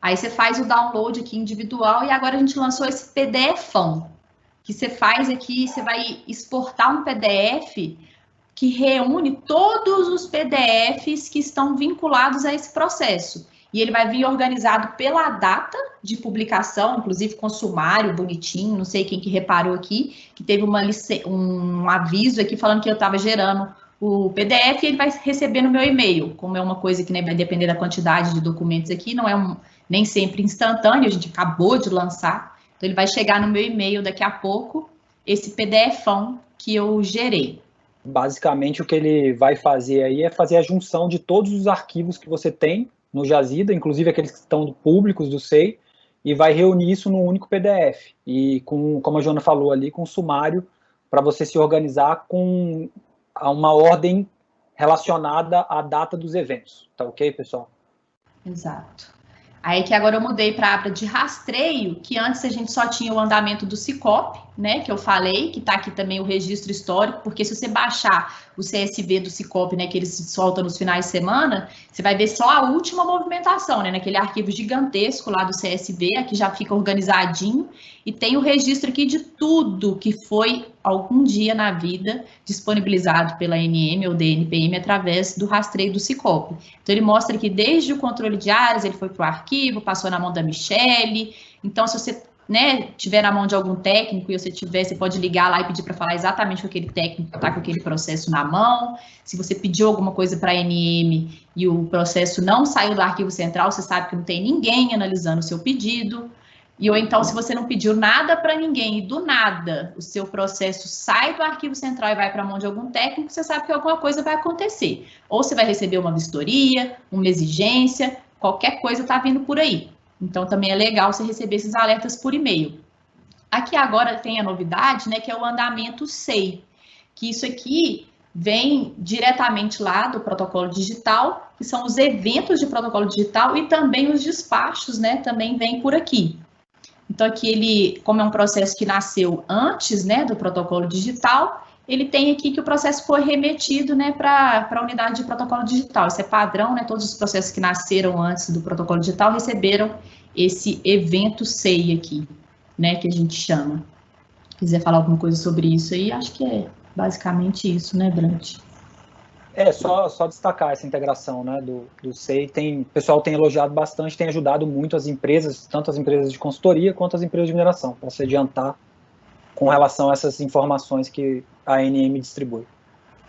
Aí você faz o download aqui individual, e agora a gente lançou esse PDFão, que você faz aqui, você vai exportar um PDF que reúne todos os PDFs que estão vinculados a esse processo. E ele vai vir organizado pela data de publicação, inclusive com sumário bonitinho, não sei quem que reparou aqui, que teve um aviso aqui falando que eu estava gerando o PDF e ele vai receber no meu e-mail. Como é uma coisa que, né, vai depender da quantidade de documentos aqui, não é nem sempre instantâneo, a gente acabou de lançar, então ele vai chegar no meu e-mail daqui a pouco, esse PDFão que eu gerei. Basicamente, o que ele vai fazer aí é fazer a junção de todos os arquivos que você tem no Jazida, inclusive aqueles que estão públicos do SEI, e vai reunir isso num único PDF. E, como a Joana falou ali, com sumário, para você se organizar com uma ordem relacionada à data dos eventos. Tá ok, pessoal? Exato. Aí que agora eu mudei para a aba de rastreio, que antes a gente só tinha o andamento do Sicope, né, que eu falei, que está aqui também o registro histórico, porque se você baixar o CSV do Sicope, né, que eles soltam nos finais de semana, você vai ver só a última movimentação, né, naquele arquivo gigantesco lá do CSV, aqui já fica organizadinho, e tem o registro aqui de tudo que foi algum dia na vida disponibilizado pela ANM ou DNPM através do rastreio do Sicope. Então ele mostra que desde o controle de áreas, ele foi para o arquivo, passou na mão da Michele. Então, se você né, tiver na mão de algum técnico e você pode ligar lá e pedir para falar exatamente com aquele técnico que está com aquele processo na mão. Se você pediu alguma coisa para a ANM e o processo não saiu do arquivo central, você sabe que não tem ninguém analisando o seu pedido. Ou então, se você não pediu nada para ninguém e do nada o seu processo sai do arquivo central e vai para a mão de algum técnico, você sabe que alguma coisa vai acontecer. Ou você vai receber uma vistoria, uma exigência, qualquer coisa está vindo por aí. Então, também é legal você receber esses alertas por e-mail. Aqui agora tem a novidade, né, que é o andamento SEI, que isso aqui vem diretamente lá do protocolo digital, que são os eventos de protocolo digital e também os despachos, né, também vem por aqui. Então, aqui ele, como é um processo que nasceu antes, né, do protocolo digital, ele tem aqui que o processo foi remetido, né, para a unidade de protocolo digital. Isso é padrão, né, todos os processos que nasceram antes do protocolo digital receberam esse evento SEI aqui, né, que a gente chama. Se quiser falar alguma coisa sobre isso aí, acho que é basicamente isso, né, Brant? Só destacar essa integração, né, do SEI. O pessoal tem elogiado bastante, tem ajudado muito as empresas, tanto as empresas de consultoria quanto as empresas de mineração, para se adiantar com relação a essas informações que a ANM distribui.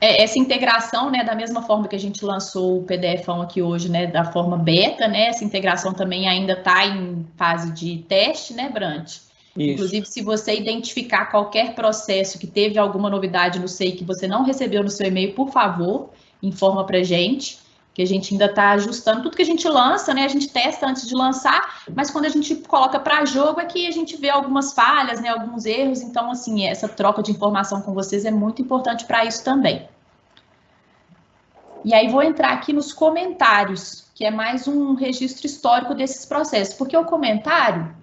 Essa integração, né, da mesma forma que a gente lançou o PDFão aqui hoje, né, da forma beta, né, essa integração também ainda está em fase de teste, né, Brant? Isso. Inclusive, se você identificar qualquer processo que teve alguma novidade no SEI que você não recebeu no seu e-mail, por favor, informa para a gente, que a gente ainda está ajustando. Tudo que a gente lança, né, a gente testa antes de lançar, mas quando a gente coloca para jogo é que a gente vê algumas falhas, né, alguns erros. Então, assim, essa troca de informação com vocês é muito importante para isso também. E aí vou entrar aqui nos comentários, que é mais um registro histórico desses processos, porque o comentário,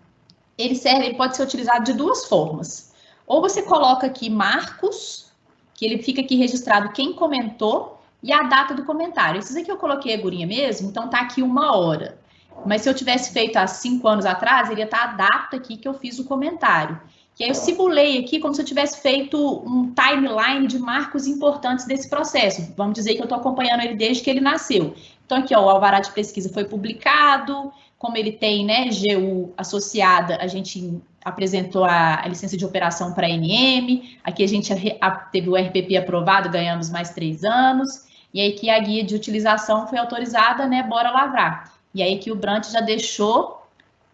ele pode ser utilizado de duas formas. Ou você coloca aqui marcos, que ele fica aqui registrado quem comentou, e a data do comentário. Esses aqui eu coloquei a gurinha mesmo, então tá aqui 1 hora. Mas se eu tivesse feito há 5 anos atrás, iria estar a data aqui que eu fiz o comentário. E aí eu simulei aqui como se eu tivesse feito um timeline de marcos importantes desse processo. Vamos dizer que eu estou acompanhando ele desde que ele nasceu. Então aqui, ó, o alvará de pesquisa foi publicado, como ele tem, né, GU associada, a gente apresentou a licença de operação para a ANM, aqui a gente teve o RPP aprovado, ganhamos mais 3 anos, e aí que a guia de utilização foi autorizada, né, bora lavrar. E aí que o Brant já deixou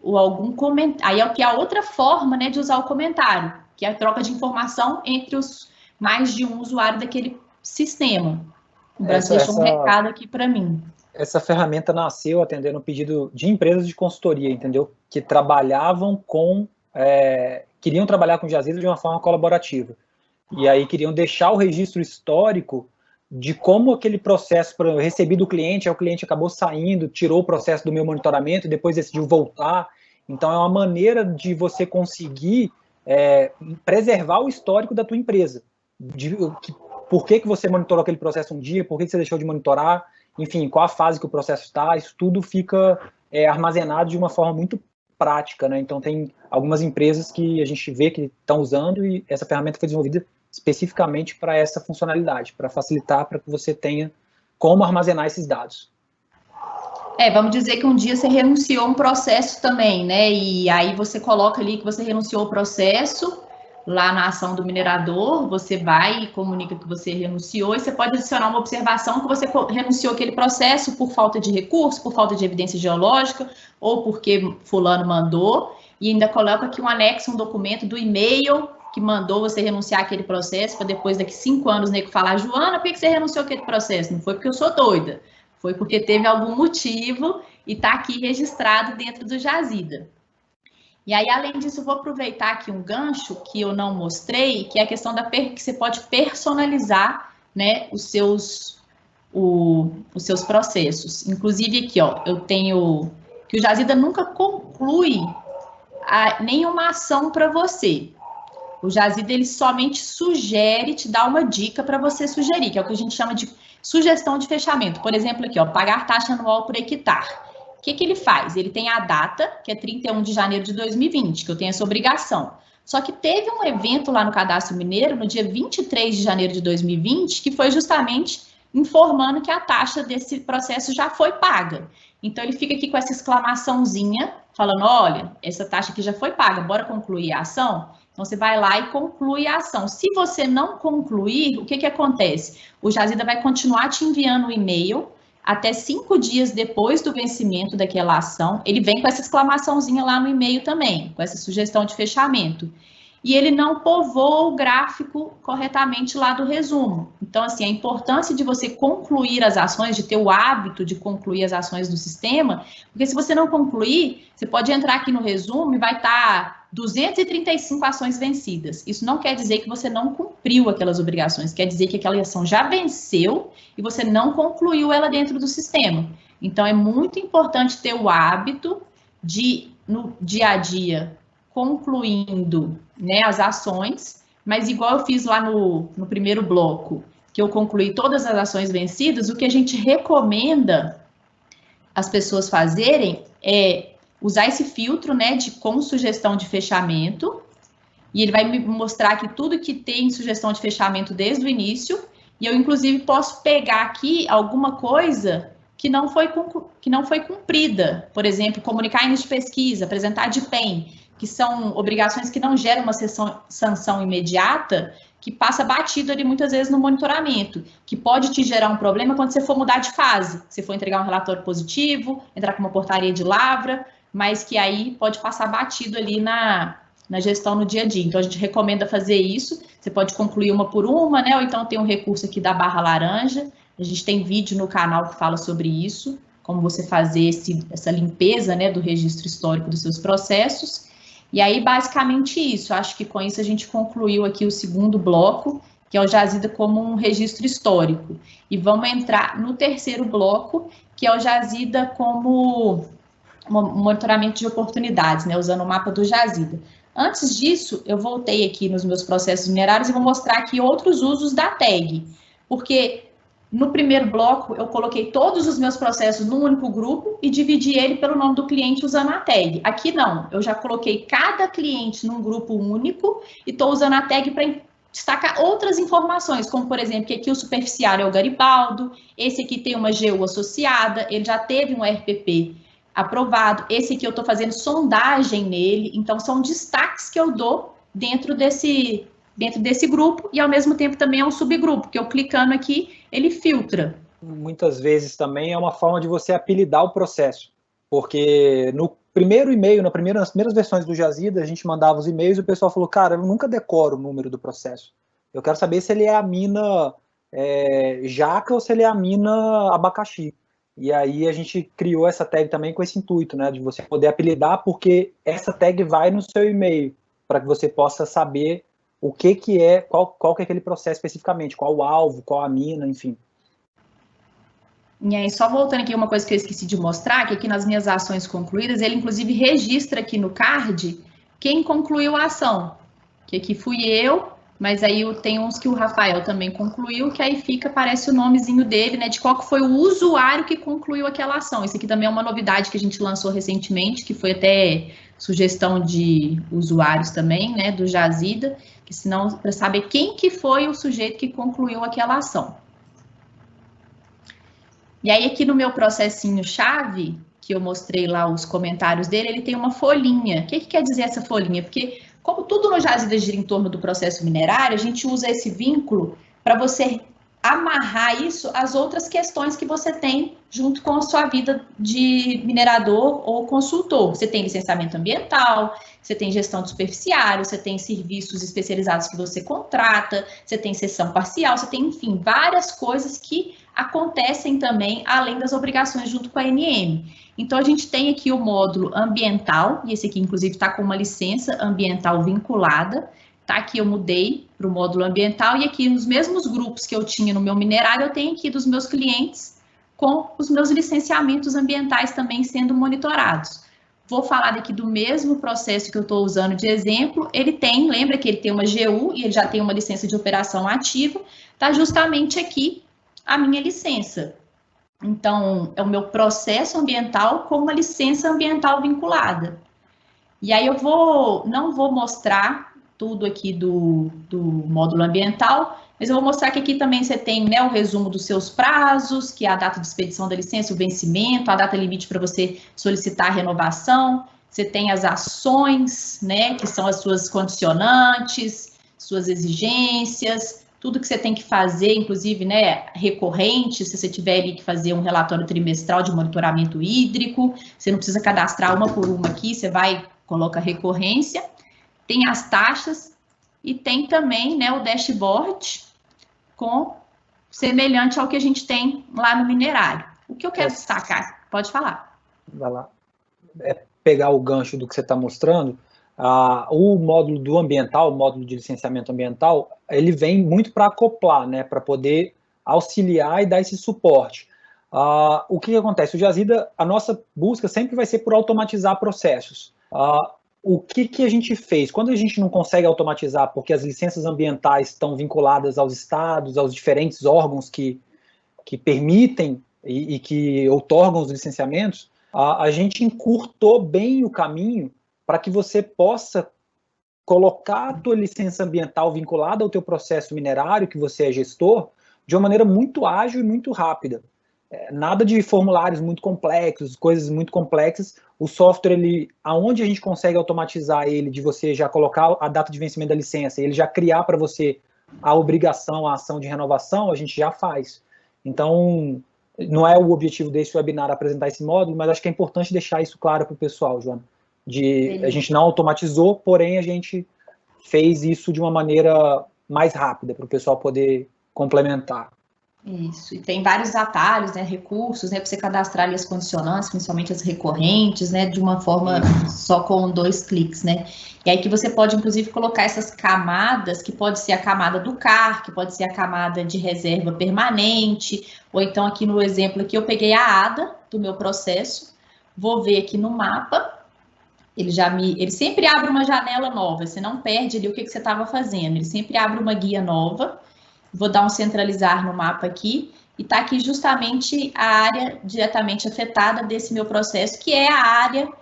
algum comentário, aí é o que é a outra forma, né, de usar o comentário, que é a troca de informação entre os mais de um usuário daquele sistema. O Brant deixou um recado aqui para mim. Essa ferramenta nasceu atendendo um pedido de empresas de consultoria, entendeu? Que trabalhavam queriam trabalhar com Jazida de uma forma colaborativa. E aí queriam deixar o registro histórico de como aquele processo, eu recebi do cliente, aí o cliente acabou saindo, tirou o processo do meu monitoramento e depois decidiu voltar. Então é uma maneira de você conseguir preservar o histórico da tua empresa. Por que você monitorou aquele processo um dia, por que você deixou de monitorar, enfim, qual a fase que o processo está, isso tudo fica armazenado de uma forma muito prática, né? Então tem algumas empresas que a gente vê que estão usando e essa ferramenta foi desenvolvida especificamente para essa funcionalidade, para facilitar, para que você tenha como armazenar esses dados. Vamos dizer que um dia você renunciou a um processo também, né? E aí você coloca ali que você renunciou ao processo, lá na ação do minerador, você vai e comunica que você renunciou, e você pode adicionar uma observação que você renunciou àquele processo por falta de recurso, por falta de evidência geológica, ou porque fulano mandou, e ainda coloca aqui um anexo, um documento do e-mail que mandou você renunciar àquele processo, para depois, daqui 5 anos, o nego falar, Joana, por que você renunciou àquele processo? Não foi porque eu sou doida, foi porque teve algum motivo e está aqui registrado dentro do Jazida. E aí, além disso, eu vou aproveitar aqui um gancho que eu não mostrei, que é a questão que você pode personalizar, né, os seus processos. Inclusive aqui, ó, eu tenho que o Jazida nunca conclui nenhuma ação para você. O Jazida, ele somente sugere, te dá uma dica para você sugerir, que é o que a gente chama de sugestão de fechamento. Por exemplo, aqui, ó, pagar taxa anual por hectare. O que ele faz? Ele tem a data, que é 31 de janeiro de 2020, que eu tenho essa obrigação. Só que teve um evento lá no Cadastro Mineiro, no dia 23 de janeiro de 2020, que foi justamente informando que a taxa desse processo já foi paga. Então, ele fica aqui com essa exclamaçãozinha, falando, olha, essa taxa aqui já foi paga, bora concluir a ação? Então, você vai lá e conclui a ação. Se você não concluir, o que acontece? O Jazida vai continuar te enviando um e-mail até 5 dias depois do vencimento daquela ação. Ele vem com essa exclamaçãozinha lá no e-mail também, com essa sugestão de fechamento. E ele não povoa o gráfico corretamente lá do resumo. Então, assim, a importância de você concluir as ações, de ter o hábito de concluir as ações do sistema, porque se você não concluir, você pode entrar aqui no resumo e vai estar 235 ações vencidas. Isso não quer dizer que você não cumpriu aquelas obrigações, quer dizer que aquela ação já venceu e você não concluiu ela dentro do sistema. Então, é muito importante ter o hábito de, no dia a dia, concluindo, né, as ações, mas igual eu fiz lá no primeiro bloco, que eu concluí todas as ações vencidas, o que a gente recomenda as pessoas fazerem é usar esse filtro, né, com sugestão de fechamento, e ele vai me mostrar aqui tudo que tem sugestão de fechamento desde o início, e eu, inclusive, posso pegar aqui alguma coisa que não foi cumprida. Por exemplo, comunicar início de pesquisa, apresentar DIPEM, que são obrigações que não geram uma sanção imediata, que passa batido ali muitas vezes no monitoramento, que pode te gerar um problema quando você for mudar de fase, se for entregar um relatório positivo, entrar com uma portaria de lavra, mas que aí pode passar batido ali na gestão no dia a dia. Então, a gente recomenda fazer isso, você pode concluir uma por uma, né, ou então tem um recurso aqui da barra laranja, a gente tem vídeo no canal que fala sobre isso, como você fazer essa limpeza, né, do registro histórico dos seus processos. E aí, basicamente isso, acho que com isso a gente concluiu aqui o segundo bloco, que é o Jazida como um registro histórico. E vamos entrar no terceiro bloco, que é o Jazida como um monitoramento de oportunidades, né, usando o mapa do Jazida. Antes disso, eu voltei aqui nos meus processos minerários e vou mostrar aqui outros usos da tag, porque no primeiro bloco eu coloquei todos os meus processos num único grupo e dividi ele pelo nome do cliente usando a tag. Aqui não, eu já coloquei cada cliente num grupo único e estou usando a tag para destacar outras informações, como por exemplo, que aqui o superficiário é o Garibaldo, esse aqui tem uma GU associada, ele já teve um RPP aprovado, esse aqui eu estou fazendo sondagem nele, então são destaques que eu dou dentro desse grupo e ao mesmo tempo também é um subgrupo, que eu clicando aqui, ele filtra. Muitas vezes também é uma forma de você apelidar o processo, porque no primeiro e-mail, nas primeiras versões do Jazida, a gente mandava os e-mails e o pessoal falou, cara, eu nunca decoro o número do processo. Eu quero saber se ele é a mina jaca ou se ele é a mina abacaxi. E aí a gente criou essa tag também com esse intuito, né, de você poder apelidar, porque essa tag vai no seu e-mail, para que você possa saber o que é, qual que é aquele processo especificamente, qual o alvo, qual a mina, enfim. E aí, só voltando aqui, uma coisa que eu esqueci de mostrar, que aqui nas minhas ações concluídas, ele inclusive registra aqui no card quem concluiu a ação, que aqui fui eu, mas aí tem uns que o Rafael também concluiu, que aí aparece o nomezinho dele, né, de qual que foi o usuário que concluiu aquela ação. Isso aqui também é uma novidade que a gente lançou recentemente, que foi até sugestão de usuários também, né, do Jazida, que senão, para saber quem que foi o sujeito que concluiu aquela ação. E aí aqui no meu processinho chave, que eu mostrei lá os comentários dele, ele tem uma folhinha. O que quer dizer essa folhinha? Porque como tudo no Jazida gira em torno do processo minerário, a gente usa esse vínculo para você amarrar isso às outras questões que você tem junto com a sua vida de minerador ou consultor. Você tem licenciamento ambiental, você tem gestão de superficiário, você tem serviços especializados que você contrata, você tem cessão parcial, você tem, enfim, várias coisas que acontecem também além das obrigações junto com a ANM. Então, a gente tem aqui o módulo ambiental, e esse aqui, inclusive, está com uma licença ambiental vinculada. Tá, aqui eu mudei para o módulo ambiental, e aqui nos mesmos grupos que eu tinha no meu minerário, eu tenho aqui dos meus clientes com os meus licenciamentos ambientais também sendo monitorados. Vou falar daqui do mesmo processo que eu estou usando de exemplo. Ele tem, lembra que ele tem uma GU e ele já tem uma licença de operação ativa, tá justamente aqui a minha licença. Então, é o meu processo ambiental com uma licença ambiental vinculada. E aí eu não vou mostrar tudo aqui do módulo ambiental, Mas eu vou mostrar que aqui também você tem, né, o resumo dos seus prazos, que é a data de expedição da licença, o vencimento, a data limite para você solicitar a renovação. Você tem as ações, né, que são as suas condicionantes, suas exigências, tudo que você tem que fazer, inclusive, né, recorrente, se você tiver ali que fazer um relatório trimestral de monitoramento hídrico, você não precisa cadastrar uma por uma aqui, você vai, coloca recorrência. Tem as taxas e tem também, né, o dashboard com semelhante ao que a gente tem lá no minerário. O que eu quero destacar? Pode falar. Vai lá. Pegar o gancho do que você está mostrando, o módulo do ambiental, o módulo de licenciamento ambiental, ele vem muito para acoplar, né, para poder auxiliar e dar esse suporte. O que acontece? O Jazida, a nossa busca sempre vai ser por automatizar processos. O que a gente fez? Quando a gente não consegue automatizar, porque as licenças ambientais estão vinculadas aos estados, aos diferentes órgãos que permitem e que outorgam os licenciamentos, a gente encurtou bem o caminho para que você possa colocar a tua licença ambiental vinculada ao teu processo minerário, que você é gestor, de uma maneira muito ágil e muito rápida. Nada de formulários muito complexos, coisas muito complexas. O software, aonde a gente consegue automatizar ele, de você já colocar a data de vencimento da licença, ele já criar para você a obrigação, a ação de renovação, a gente já faz. Então, não é o objetivo desse webinar apresentar esse módulo, mas acho que é importante deixar isso claro para o pessoal, Joana. A gente não automatizou, porém a gente fez isso de uma maneira mais rápida para o pessoal poder complementar. Isso, e tem vários atalhos, né, recursos, né, para você cadastrar ali as condicionantes, principalmente as recorrentes, né, de uma forma só com 2 cliques, né. E aí que você pode, inclusive, colocar essas camadas, que pode ser a camada do CAR, que pode ser a camada de reserva permanente, ou então aqui no exemplo aqui eu peguei a ADA do meu processo, vou ver aqui no mapa, ele sempre abre uma janela nova, você não perde ali o que você estava fazendo, ele sempre abre uma guia nova. Vou dar um centralizar no mapa aqui, e está aqui justamente a área diretamente afetada desse meu processo, que é a área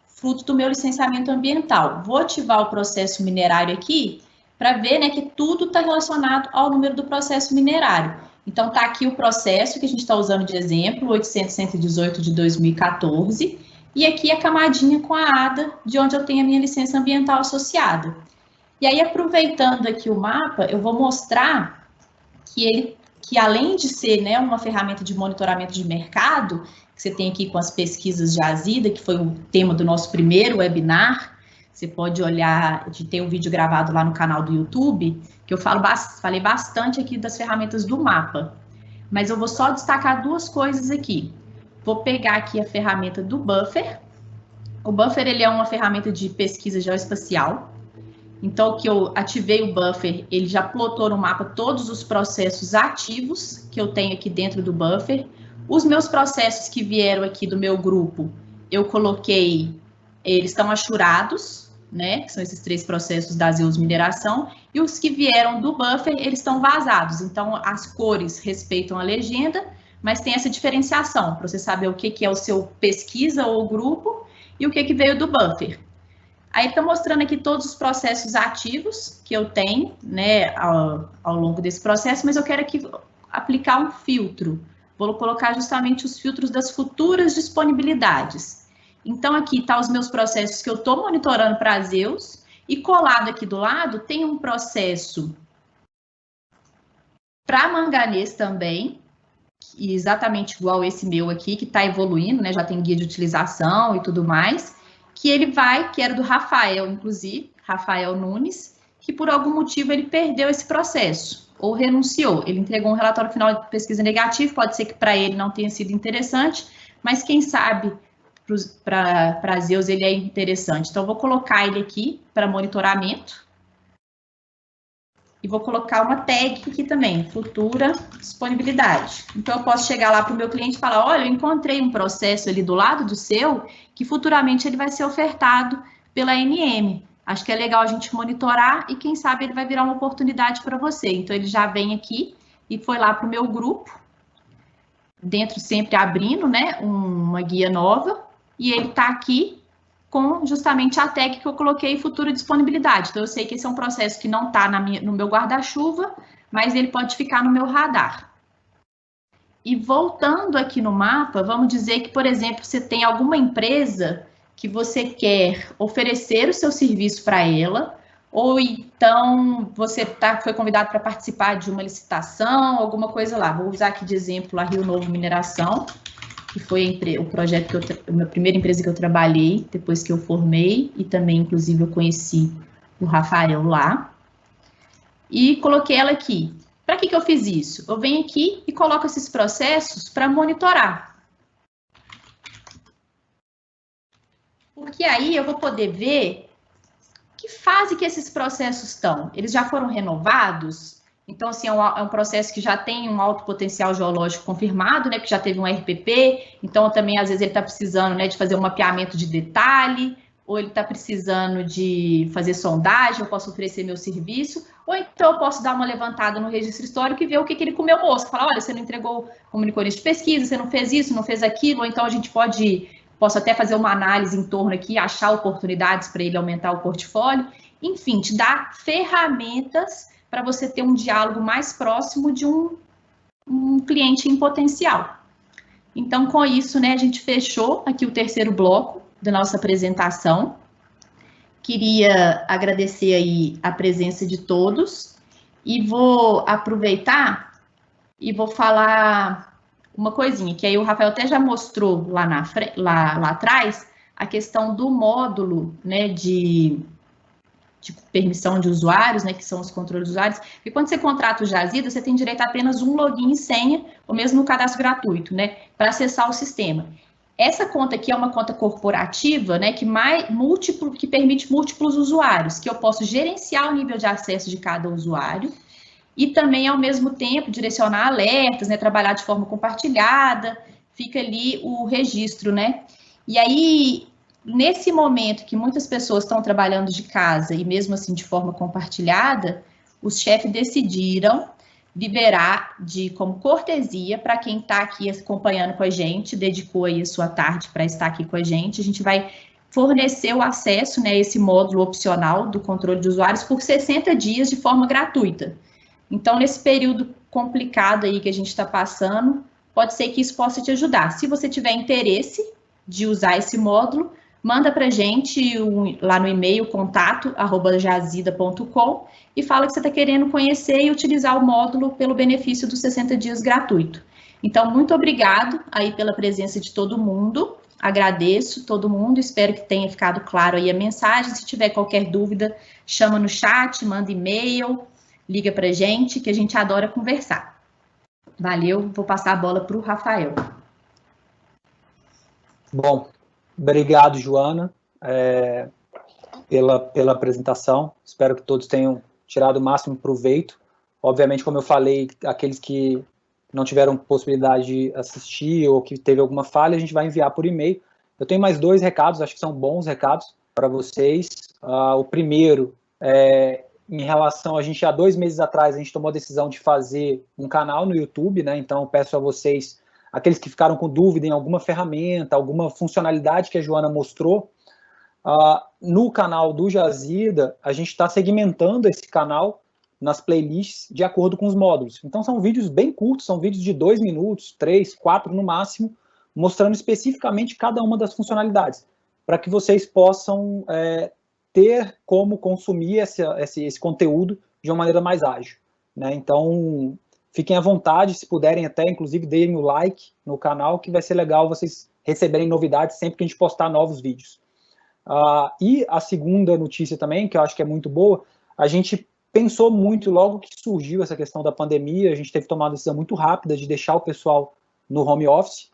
fruto do meu licenciamento ambiental. Vou ativar o processo minerário aqui, para ver, né, que tudo está relacionado ao número do processo minerário. Então, está aqui o processo que a gente está usando de exemplo, 800.118 de 2014, e aqui a camadinha com a ADA, de onde eu tenho a minha licença ambiental associada. E aí, aproveitando aqui o mapa, eu vou mostrar que além de ser, né, uma ferramenta de monitoramento de mercado, que você tem aqui com as pesquisas de Jazida, que foi o tema do nosso primeiro webinar, você pode olhar, tem um vídeo gravado lá no canal do YouTube, que eu falei bastante aqui das ferramentas do mapa, mas eu vou só destacar 2 coisas aqui. Vou pegar aqui a ferramenta do Buffer. O Buffer, ele é uma ferramenta de pesquisa geoespacial. Então, que eu ativei o Buffer, ele já plotou no mapa todos os processos ativos que eu tenho aqui dentro do Buffer. Os meus processos que vieram aqui do meu grupo, eu coloquei, eles estão achurados, né? Que são esses 3 processos da Zeus Mineração. E os que vieram do Buffer, eles estão vazados. Então, as cores respeitam a legenda, mas tem essa diferenciação, para você saber o que é o seu pesquisa ou grupo e o que veio do Buffer. Aí está mostrando aqui todos os processos ativos que eu tenho, né, ao longo desse processo, mas eu quero aqui aplicar um filtro. Vou colocar justamente os filtros das futuras disponibilidades. Então, aqui tá os meus processos que eu estou monitorando para a Zeus, e colado aqui do lado tem um processo para manganês também, exatamente igual esse meu aqui, que está evoluindo, né, já tem guia de utilização e tudo mais, que ele que era do Rafael, inclusive, Rafael Nunes, que por algum motivo ele perdeu esse processo, ou renunciou. Ele entregou um relatório final de pesquisa negativo, pode ser que para ele não tenha sido interessante, mas quem sabe para a Zeus ele é interessante. Então, eu vou colocar ele aqui para monitoramento, e vou colocar uma tag aqui também, futura disponibilidade. Então, eu posso chegar lá para o meu cliente e falar, olha, eu encontrei um processo ali do lado do seu, que futuramente ele vai ser ofertado pela ANM. Acho que é legal a gente monitorar e quem sabe ele vai virar uma oportunidade para você. Então, ele já vem aqui e foi lá para o meu grupo, dentro sempre abrindo, né, uma guia nova, e ele está aqui com justamente a tag que eu coloquei futura disponibilidade. Então, eu sei que esse é um processo que não está no meu guarda-chuva, mas ele pode ficar no meu radar. E voltando aqui no mapa, vamos dizer que, por exemplo, você tem alguma empresa que você quer oferecer o seu serviço para ela, ou então você foi convidado para participar de uma licitação, alguma coisa lá. Vou usar aqui de exemplo a Rio Novo Mineração, que foi o projeto a minha primeira empresa que eu trabalhei depois que eu formei, e também, inclusive, eu conheci o Rafael lá. E coloquei ela aqui. Para que eu fiz isso? Eu venho aqui e coloco esses processos para monitorar. Porque aí eu vou poder ver que fase que esses processos estão. Eles já foram renovados? Então, assim, é um processo que já tem um alto potencial geológico confirmado, né? Que já teve um RPP. Então, também, às vezes, ele está precisando, né, de fazer um mapeamento de detalhe, ou ele está precisando de fazer sondagem, eu posso oferecer meu serviço, ou então eu posso dar uma levantada no registro histórico e ver o que ele comeu mosca. Falar, olha, você não entregou comunicou de pesquisa, você não fez isso, não fez aquilo, ou então a gente posso até fazer uma análise em torno aqui, achar oportunidades para ele aumentar o portfólio. Enfim, te dá ferramentas para você ter um diálogo mais próximo de um cliente em potencial. Então, com isso, né, a gente fechou aqui o terceiro bloco da nossa apresentação. Queria agradecer aí a presença de todos e vou aproveitar e vou falar uma coisinha, que aí o Rafael até já mostrou lá atrás, a questão do módulo, né, de permissão de usuários, né, que são os controles de usuários, e quando você contrata o Jazida, você tem direito a apenas um login e senha, ou mesmo no cadastro gratuito, né, para acessar o sistema. Essa conta aqui é uma conta corporativa, né, que permite múltiplos usuários, que eu posso gerenciar o nível de acesso de cada usuário e também, ao mesmo tempo, direcionar alertas, né, trabalhar de forma compartilhada, fica ali o registro, né. E aí, nesse momento que muitas pessoas estão trabalhando de casa e mesmo assim de forma compartilhada, os chefes decidiram liberar como cortesia para quem está aqui acompanhando com a gente, dedicou aí a sua tarde para estar aqui com a gente vai fornecer o acesso, né, a esse módulo opcional do controle de usuários por 60 dias de forma gratuita. Então, nesse período complicado aí que a gente está passando, pode ser que isso possa te ajudar. Se você tiver interesse de usar esse módulo, manda para a gente lá no e-mail contato@jazida.com e fala que você está querendo conhecer e utilizar o módulo pelo benefício dos 60 dias gratuito. Então, muito obrigado aí pela presença de todo mundo, agradeço todo mundo, espero que tenha ficado claro aí a mensagem. Se tiver qualquer dúvida, chama no chat, manda e-mail, liga para a gente, que a gente adora conversar. Valeu, vou passar a bola para o Rafael. Bom, obrigado, Joana, pela apresentação. Espero que todos tenham tirado o máximo proveito. Obviamente, como eu falei, aqueles que não tiveram possibilidade de assistir ou que teve alguma falha, a gente vai enviar por e-mail. Eu tenho mais 2 recados, acho que são bons recados para vocês. O primeiro é em relação, a gente há 2 meses atrás, a gente tomou a decisão de fazer um canal no YouTube, né? Então, eu peço a vocês, aqueles que ficaram com dúvida em alguma ferramenta, alguma funcionalidade que a Joana mostrou, no canal do Jazida, a gente está segmentando esse canal nas playlists de acordo com os módulos. Então, são vídeos bem curtos, são vídeos de 2 minutos, 3, 4 no máximo, mostrando especificamente cada uma das funcionalidades, para que vocês possam ter como consumir esse conteúdo de uma maneira mais ágil, né? Então, fiquem à vontade, se puderem até, inclusive, deem o like no canal, que vai ser legal vocês receberem novidades sempre que a gente postar novos vídeos. E a segunda notícia também, que eu acho que é muito boa, a gente pensou muito logo que surgiu essa questão da pandemia, a gente teve que tomar uma decisão muito rápida de deixar o pessoal no home office,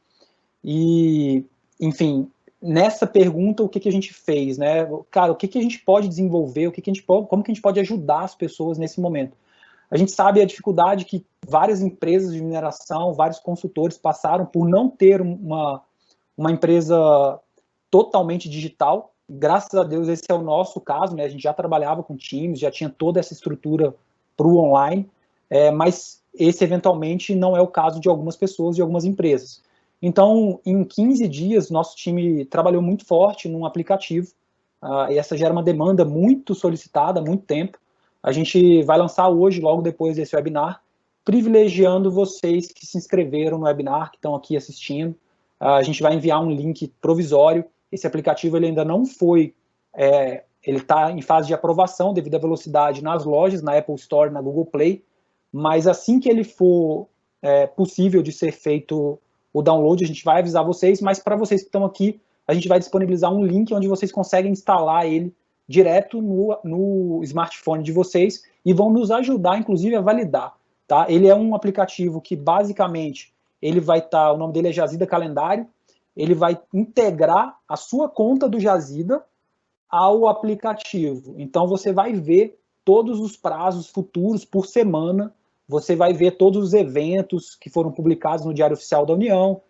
e, enfim, nessa pergunta, o que a gente fez, né? Cara, o que a gente pode desenvolver, como que a gente pode ajudar as pessoas nesse momento? A gente sabe a dificuldade que várias empresas de mineração, vários consultores passaram por não ter uma empresa totalmente digital. Graças a Deus, esse é o nosso caso, né? A gente já trabalhava com times, já tinha toda essa estrutura para o online, mas esse, eventualmente, não é o caso de algumas pessoas, de algumas empresas. Então, em 15 dias, nosso time trabalhou muito forte num aplicativo, e essa gera uma demanda muito solicitada há muito tempo. a gente vai lançar hoje, logo depois desse webinar, privilegiando vocês que se inscreveram no webinar, que estão aqui assistindo. A gente vai enviar um link provisório. Esse aplicativo ele ainda não foi, ele está em fase de aprovação devido à velocidade nas lojas, na Apple Store, na Google Play, mas assim que ele for possível de ser feito o download, a gente vai avisar vocês, mas para vocês que estão aqui, a gente vai disponibilizar um link onde vocês conseguem instalar ele direto no smartphone de vocês e vão nos ajudar, inclusive, a validar. Tá? Ele é um aplicativo que, basicamente, ele vai estar, o nome dele é Jazida Calendário, ele vai integrar a sua conta do Jazida ao aplicativo. Então, você vai ver todos os prazos futuros por semana, você vai ver todos os eventos que foram publicados no Diário Oficial da União,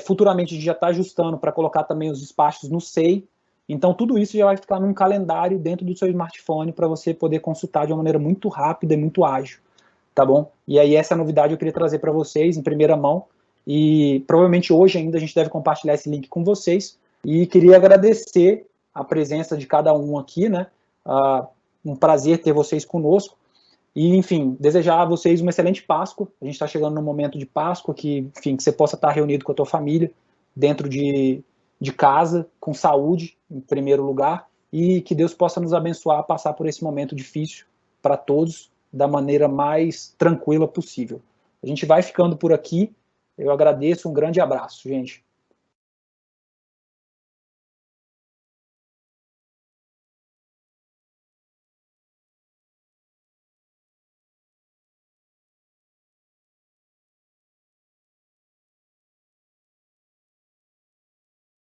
futuramente a gente já está ajustando para colocar também os despachos no SEI, então tudo isso já vai ficar num calendário dentro do seu smartphone para você poder consultar de uma maneira muito rápida e muito ágil, tá bom? E aí essa novidade eu queria trazer para vocês em primeira mão, e provavelmente hoje ainda a gente deve compartilhar esse link com vocês, e queria agradecer a presença de cada um aqui, né? Um prazer ter vocês conosco. E, enfim, desejar a vocês uma excelente Páscoa. A gente está chegando no momento de Páscoa, que você possa estar reunido com a tua família, dentro de casa, com saúde, em primeiro lugar, e que Deus possa nos abençoar a passar por esse momento difícil para todos, da maneira mais tranquila possível. A gente vai ficando por aqui. Eu agradeço, um grande abraço, gente.